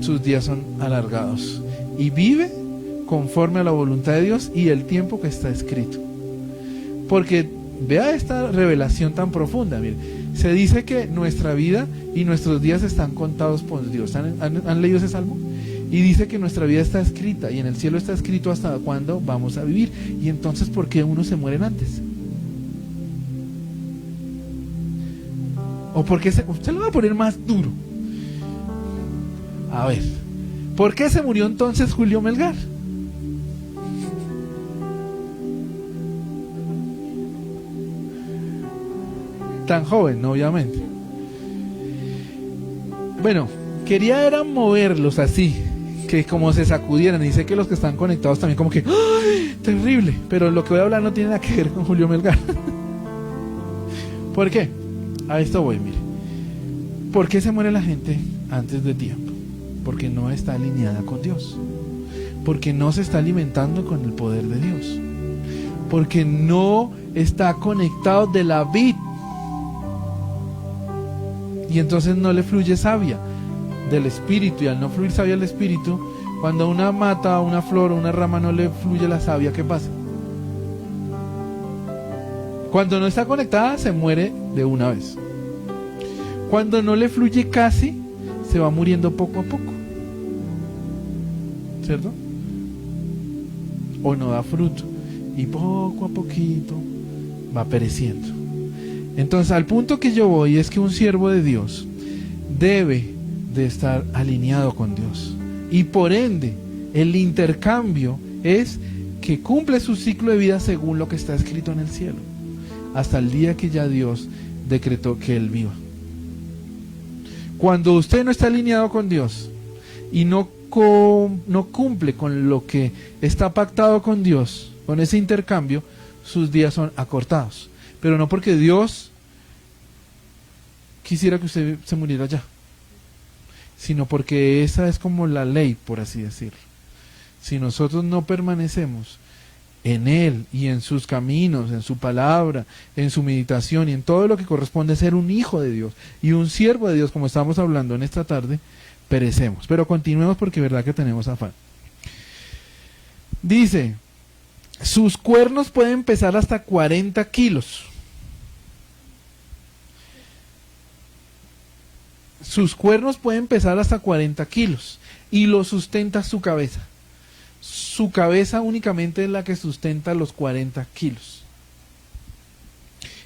sus días son alargados y vive conforme a la voluntad de Dios y el tiempo que está escrito. Porque vea esta revelación tan profunda. Mire, se dice que nuestra vida y nuestros días están contados por Dios. ¿Han leído ese salmo? Y dice que nuestra vida está escrita y en el cielo está escrito hasta cuándo vamos a vivir. Y entonces, ¿por qué unos se mueren antes? ¿O por qué usted lo va a poner más duro? A ver, ¿por qué se murió entonces Julio Melgar? Tan joven, obviamente. Bueno, quería era moverlos así, que como se sacudieran. Y sé que los que están conectados también como que ¡ay! Terrible, pero lo que voy a hablar no tiene nada que ver con Julio Melgar. ¿Por qué? A esto voy, mire. ¿Por qué se muere la gente antes de tiempo? Porque no está alineada con Dios, porque no se está alimentando con el poder de Dios, porque no está conectado de la vid. Y entonces no le fluye savia del Espíritu, y al no fluir savia del Espíritu, cuando una mata, una flor o una rama no le fluye la savia, ¿qué pasa? Cuando no está conectada se muere de una vez. Cuando no le fluye casi, se va muriendo poco a poco, ¿cierto? O no da fruto y poco a poquito va pereciendo. Entonces, al punto que yo voy es que un siervo de Dios debe de estar alineado con Dios, y por ende el intercambio es que cumple su ciclo de vida según lo que está escrito en el cielo, hasta el día que ya Dios decretó que él viva. Cuando usted no está alineado con Dios y no cumple con lo que está pactado con Dios, con ese intercambio, sus días son acortados. Pero no porque Dios quisiera que usted se muriera ya, sino porque esa es como la ley, por así decirlo. Si nosotros no permanecemos en Él y en sus caminos, en su palabra, en su meditación y en todo lo que corresponde a ser un hijo de Dios y un siervo de Dios, como estamos hablando en esta tarde, perecemos. Pero continuemos porque es verdad que tenemos afán. Dice, sus cuernos pueden pesar hasta 40 kilos. Sus cuernos pueden pesar hasta 40 kilos y lo sustenta su cabeza. Su cabeza únicamente es la que sustenta los 40 kilos.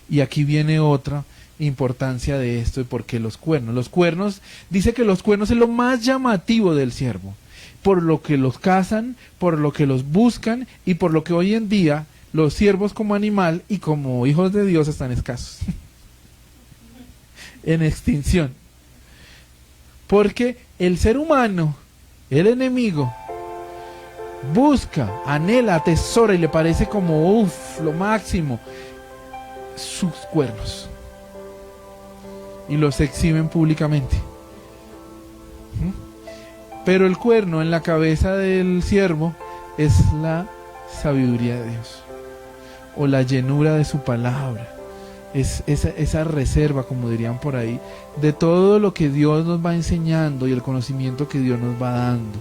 Y aquí viene otra importancia de esto y por qué los cuernos. Los cuernos, dice que los cuernos es lo más llamativo del siervo, por lo que los cazan, por lo que los buscan y por lo que hoy en día los siervos como animal y como hijos de Dios están escasos, en extinción. Porque el ser humano, el enemigo, busca, anhela, atesora y le parece como lo máximo sus cuernos y los exhiben públicamente. Pero el cuerno en la cabeza del siervo es la sabiduría de Dios o la llenura de su palabra. Es esa reserva, como dirían por ahí, de todo lo que Dios nos va enseñando y el conocimiento que Dios nos va dando,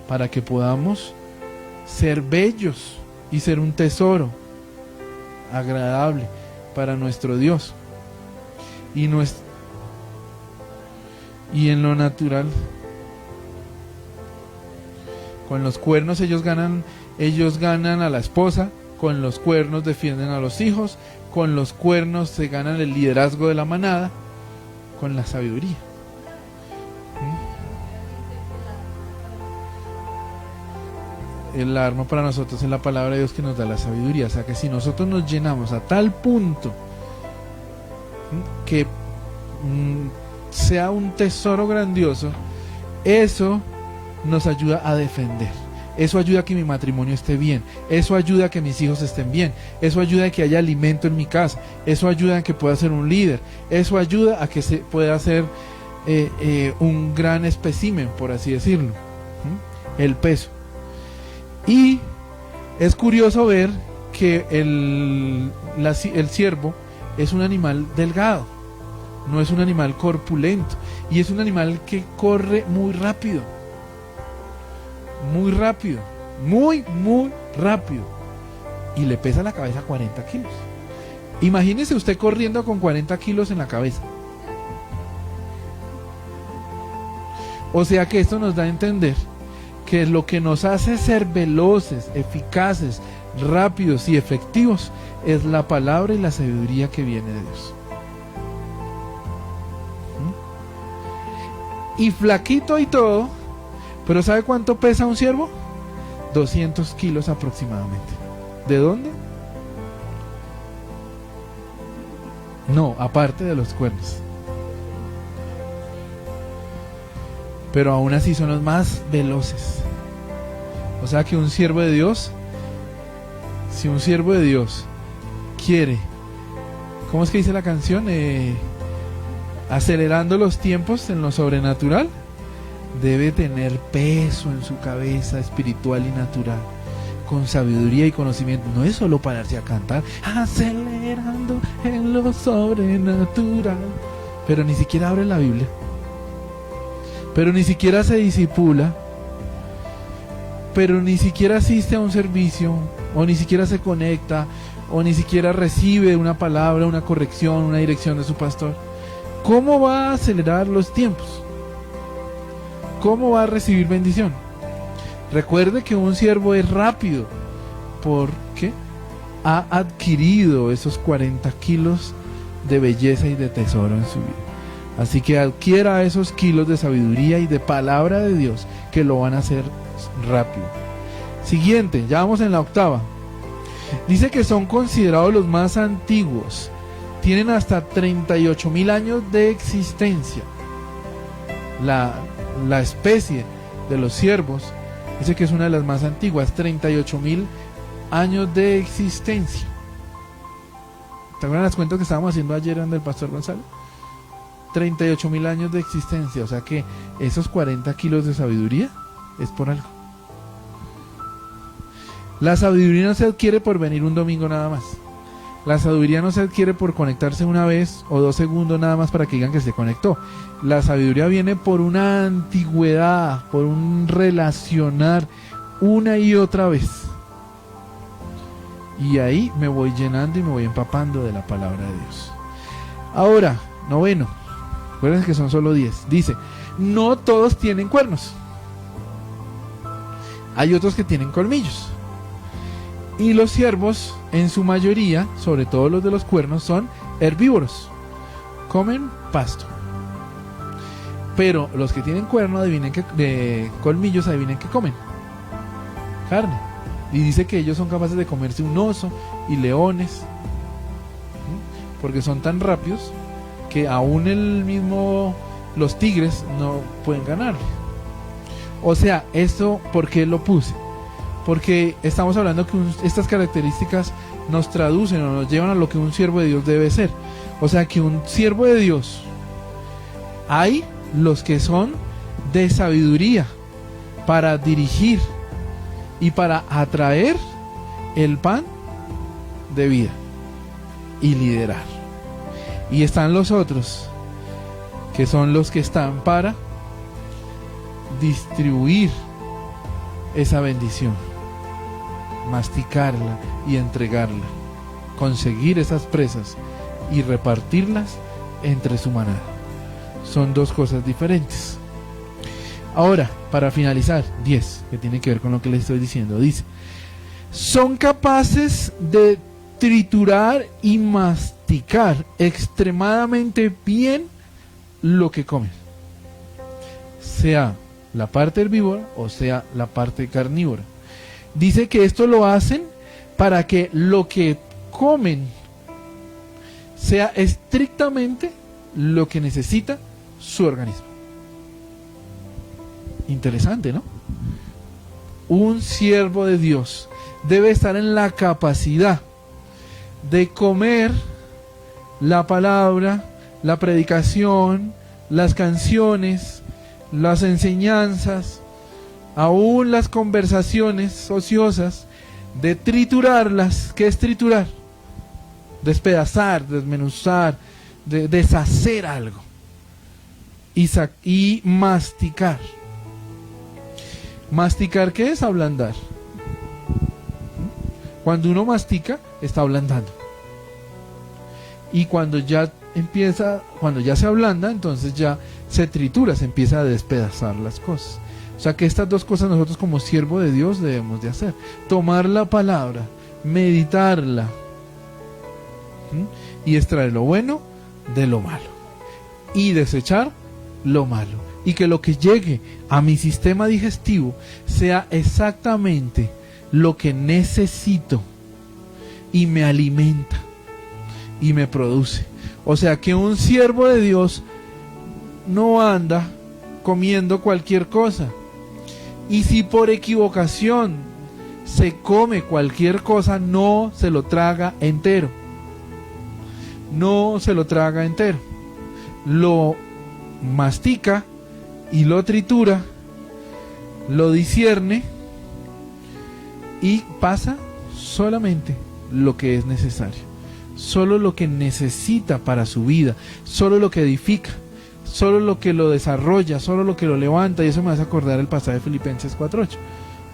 para que podamos ser bellos y ser un tesoro agradable para nuestro Dios. Y en lo natural, con los cuernos ellos ganan a la esposa, con los cuernos defienden a los hijos, con los cuernos se ganan el liderazgo de la manada, con la sabiduría. El arma para nosotros es la palabra de Dios que nos da la sabiduría. O sea que si nosotros nos llenamos a tal punto que sea un tesoro grandioso, eso nos ayuda a defender. eso ayuda a que mi matrimonio esté bien, eso ayuda a que mis hijos estén bien, eso ayuda a que haya alimento en mi casa, eso ayuda a que pueda ser un líder, eso ayuda a que se pueda ser un gran espécimen, por así decirlo. El peso. Y es curioso ver que el ciervo es un animal delgado, no es un animal corpulento, y es un animal que corre muy rápido, muy rápido, muy rápido, y le pesa la cabeza 40 kilos. Imagínese usted corriendo con 40 kilos en la cabeza. O sea que esto nos da a entender que lo que nos hace ser veloces, eficaces, rápidos y efectivos es la palabra y la sabiduría que viene de Dios. Y flaquito y todo, pero ¿sabe cuánto pesa un ciervo? 200 kilos aproximadamente. ¿De dónde? No, aparte de los cuernos. Pero aún así son los más veloces. O sea que un siervo de Dios, si un siervo de Dios quiere, ¿cómo es que dice la canción? Acelerando los tiempos en lo sobrenatural, debe tener peso en su cabeza espiritual y natural, con sabiduría y conocimiento. No es solo pararse a cantar, acelerando en lo sobrenatural, pero ni siquiera abre la Biblia, pero ni siquiera se discipula, pero ni siquiera asiste a un servicio, o ni siquiera se conecta, o ni siquiera recibe una palabra, una corrección, una dirección de su pastor. ¿Cómo va a acelerar los tiempos? ¿Cómo va a recibir bendición? Recuerde que un siervo es rápido porque ha adquirido esos 40 kilos de belleza y de tesoro en su vida. Así que adquiera esos kilos de sabiduría y de palabra de Dios que lo van a hacer rápido. Siguiente, ya vamos en la octava. Dice que son considerados los más antiguos. Tienen hasta 38,000 años de existencia. La especie de los ciervos dice que es una de las más antiguas, 38,000 años de existencia. ¿Te acuerdas las cuentas que estábamos haciendo ayer del pastor Gonzalo? 38,000 años de existencia, o sea que esos 40 kilos de sabiduría es por algo. La sabiduría no se adquiere por venir un domingo nada más. La sabiduría no se adquiere por conectarse una vez o 2 segundos nada más para que digan que se conectó. La sabiduría viene por una antigüedad, por un relacionar una y otra vez. Y ahí me voy llenando y me voy empapando de la palabra de Dios. Ahora, noveno. Acuérdense que son solo 10. Dice, no todos tienen cuernos. Hay otros que tienen colmillos. Y los ciervos, en su mayoría, sobre todo los de los cuernos, son herbívoros. Comen pasto. Pero los que tienen cuerno, adivinen que, de colmillos, adivinen que comen. Carne. Y dice que ellos son capaces de comerse un oso y leones. Porque son tan rápidos que aún los tigres no pueden ganarle. O sea, esto, ¿por qué lo puse? Porque estamos hablando que estas características nos traducen o nos llevan a lo que un siervo de Dios debe ser. O sea que un siervo de Dios, hay los que son de sabiduría para dirigir y para atraer el pan de vida y liderar. Y están los otros, que son los que están para distribuir esa bendición, masticarla y entregarla, conseguir esas presas y repartirlas entre su manada. Son dos cosas diferentes. Ahora, para finalizar, 10, que tiene que ver con lo que les estoy diciendo, dice, son capaces de triturar y masticar extremadamente bien lo que comen, sea la parte herbívora o sea la parte carnívora. Dice que esto lo hacen para que lo que comen sea estrictamente lo que necesita su organismo. Interesante, ¿no? Un siervo de Dios debe estar en la capacidad de comer la palabra, la predicación, las canciones, las enseñanzas, aún las conversaciones ociosas, de triturarlas. ¿Qué es triturar? Despedazar, desmenuzar, deshacer algo y masticar. ¿Masticar qué es? Ablandar. Cuando uno mastica, está ablandando. Y cuando ya se ablanda, entonces ya se tritura, se empieza a despedazar las cosas. O sea que estas dos cosas nosotros como siervo de Dios debemos de hacer. Tomar la palabra, meditarla, y extraer lo bueno de lo malo. Y desechar lo malo. Y que lo que llegue a mi sistema digestivo sea exactamente lo que necesito y me alimenta y me produce. O sea que un siervo de Dios no anda comiendo cualquier cosa. Y si por equivocación se come cualquier cosa, no se lo traga entero. No se lo traga entero. Lo mastica y lo tritura, lo discierne y pasa solamente lo que es necesario, solo lo que necesita para su vida, solo lo que edifica, solo lo que lo desarrolla, solo lo que lo levanta. Y eso me hace acordar el pasaje de Filipenses 4:8,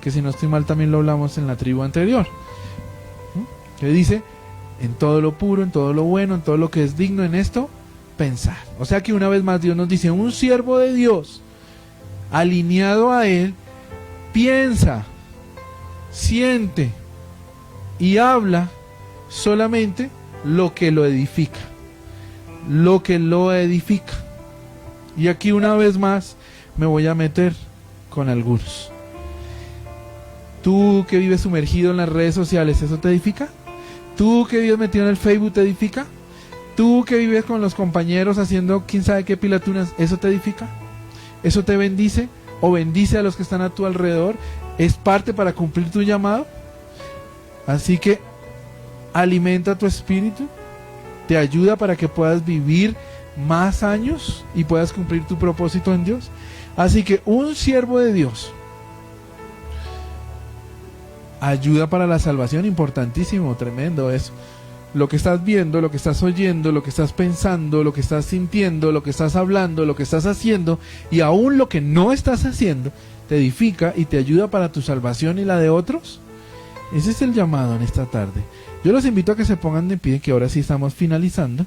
que si no estoy mal también lo hablamos en la tribu anterior, que dice: en todo lo puro, en todo lo bueno, en todo lo que es digno, en esto pensar. O sea que una vez más Dios nos dice: un siervo de Dios alineado a Él piensa, siente y habla solamente lo que lo edifica, lo que lo edifica. Y aquí una vez más me voy a meter con algunos. Tú que vives sumergido en las redes sociales, ¿eso te edifica? Tú que vives metido en el Facebook, ¿te edifica? Tú que vives con los compañeros haciendo quién sabe qué pilatunas, ¿eso te edifica? ¿Eso te bendice? ¿O bendice a los que están a tu alrededor? ¿Es parte para cumplir tu llamado? Así que alimenta tu espíritu, te ayuda para que puedas vivir más años y puedas cumplir tu propósito en Dios. Así que un siervo de Dios ayuda para la salvación, importantísimo, tremendo eso. Lo que estás viendo, lo que estás oyendo, lo que estás pensando, lo que estás sintiendo, lo que estás hablando, lo que estás haciendo, y aún lo que no estás haciendo, te edifica y te ayuda para tu salvación y la de otros. Ese es el llamado en esta tarde. Yo los invito a que se pongan de pie, que ahora sí estamos finalizando.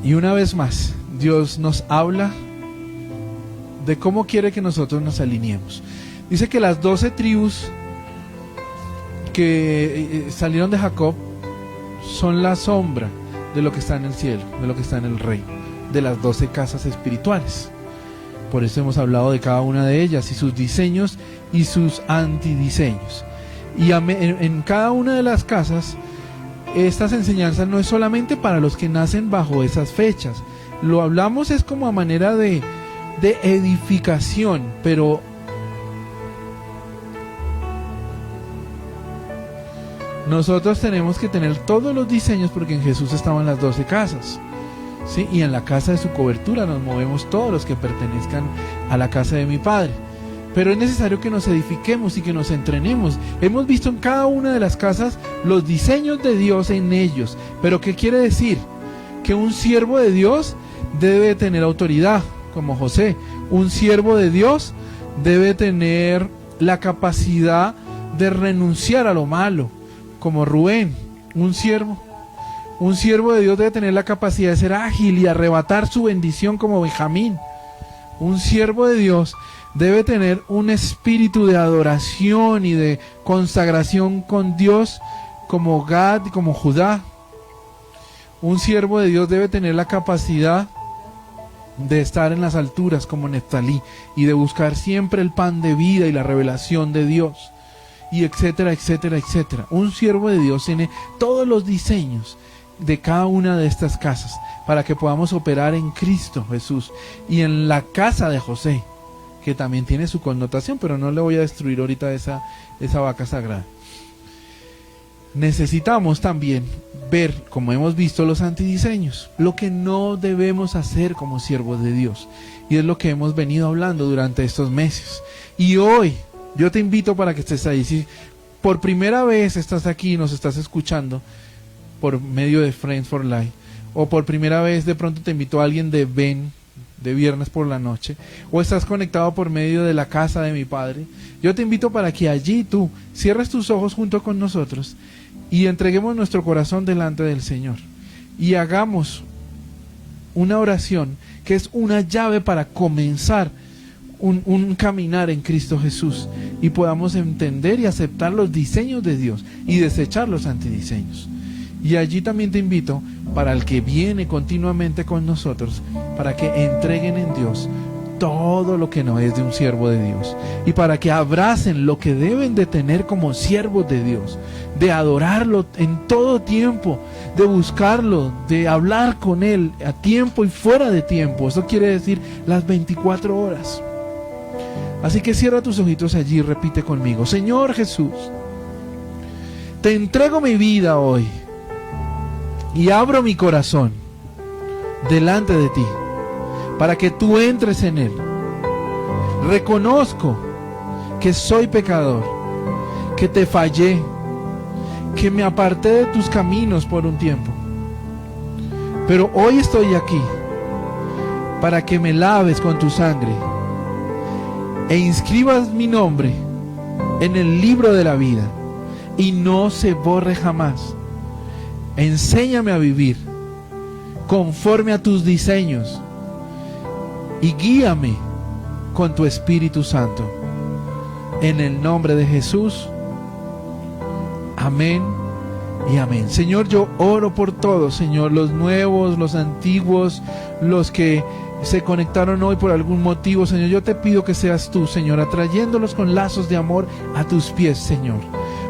Y una vez más, Dios nos habla de cómo quiere que nosotros nos alineemos. Dice que las 12 tribus que salieron de Jacob son la sombra de lo que está en el cielo, de lo que está en el reino, de las 12 casas espirituales. Por eso hemos hablado de cada una de ellas y sus diseños y sus antidiseños. Y en cada una de las casas, estas enseñanzas no es solamente para los que nacen bajo esas fechas. Lo hablamos es como a manera de edificación, pero nosotros tenemos que tener todos los diseños, porque en Jesús estaban las 12 casas, ¿sí? Y en la casa de su cobertura nos movemos todos los que pertenezcan a la casa de mi Padre. Pero es necesario que nos edifiquemos y que nos entrenemos. Hemos visto en cada una de las casas los diseños de Dios en ellos. Pero ¿qué quiere decir? Que un siervo de Dios debe tener autoridad, como José. Un siervo de Dios debe tener la capacidad de renunciar a lo malo, como Rubén. Un siervo de Dios debe tener la capacidad de ser ágil y arrebatar su bendición, como Benjamín. Un siervo de Dios debe tener un espíritu de adoración y de consagración con Dios, como Gad y como Judá. Un siervo de Dios debe tener la capacidad de estar en las alturas, como Neftalí, y de buscar siempre el pan de vida y la revelación de Dios. y etcétera, etcétera, etcétera. Un siervo de Dios tiene todos los diseños de cada una de estas casas para que podamos operar en Cristo Jesús y en la casa de José, que también tiene su connotación, pero no le voy a destruir ahorita esa vaca sagrada. Necesitamos también ver, como hemos visto, los antidiseños, lo que no debemos hacer como siervos de Dios, y es lo que hemos venido hablando durante estos meses. Y hoy yo te invito para que estés ahí. Si por primera vez estás aquí y nos estás escuchando por medio de Friends for Life, o por primera vez de pronto te invitó a alguien de Ven, de viernes por la noche, o estás conectado por medio de la casa de mi padre, yo te invito para que allí tú cierres tus ojos junto con nosotros y entreguemos nuestro corazón delante del Señor y hagamos una oración que es una llave para comenzar un caminar en Cristo Jesús, y podamos entender y aceptar los diseños de Dios y desechar los antidiseños. Y allí también te invito para el que viene continuamente con nosotros, para que entreguen en Dios todo lo que no es de un siervo de Dios, y para que abracen lo que deben de tener como siervos de Dios, de adorarlo en todo tiempo, de buscarlo, de hablar con Él a tiempo y fuera de tiempo. Eso quiere decir las 24 horas. Así que cierra tus ojitos allí y repite conmigo: Señor Jesús, te entrego mi vida hoy y abro mi corazón delante de ti para que tú entres en él. Reconozco que soy pecador, que te fallé, que me aparté de tus caminos por un tiempo, pero hoy estoy aquí para que me laves con tu sangre e inscribas mi nombre en el libro de la vida y no se borre jamás. Enséñame a vivir conforme a tus diseños y guíame con tu Espíritu Santo. En el nombre de Jesús. Amén y amén. Señor, yo oro por todos, Señor, los nuevos, los antiguos, los que se conectaron hoy por algún motivo, Señor. Yo te pido que seas tú, Señor, atrayéndolos con lazos de amor a tus pies, Señor,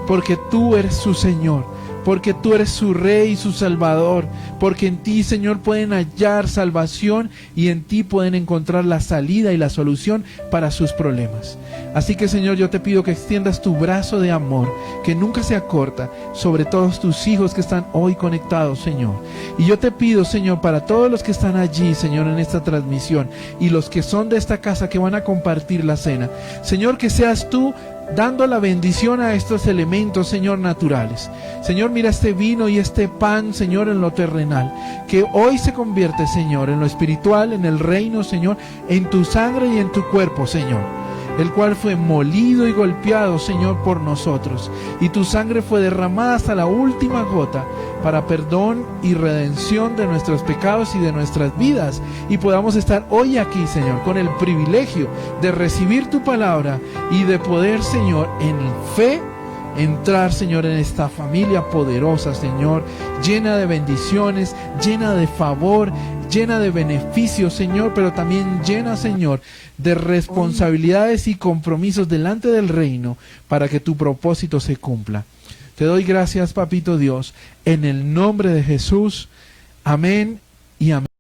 porque tú eres su Señor, porque tú eres su Rey y su Salvador, porque en ti, Señor, pueden hallar salvación y en ti pueden encontrar la salida y la solución para sus problemas. Así que, Señor, yo te pido que extiendas tu brazo de amor, que nunca se acorta, sobre todos tus hijos que están hoy conectados, Señor. Y yo te pido, Señor, para todos los que están allí, Señor, en esta transmisión, y los que son de esta casa que van a compartir la cena, Señor, que seas tú dando la bendición a estos elementos, Señor, naturales. Señor, mira este vino y este pan, Señor, en lo terrenal, que hoy se convierte, Señor, en lo espiritual, en el reino, Señor, en tu sangre y en tu cuerpo, Señor, el cual fue molido y golpeado, Señor, por nosotros, y tu sangre fue derramada hasta la última gota para perdón y redención de nuestros pecados y de nuestras vidas, y podamos estar hoy aquí, Señor, con el privilegio de recibir tu palabra y de poder, Señor, en fe entrar, Señor, en esta familia poderosa, Señor, llena de bendiciones, llena de favor, llena de beneficios, Señor, pero también llena, Señor, de responsabilidades y compromisos delante del reino para que tu propósito se cumpla. Te doy gracias, Papito Dios, en el nombre de Jesús. Amén y amén.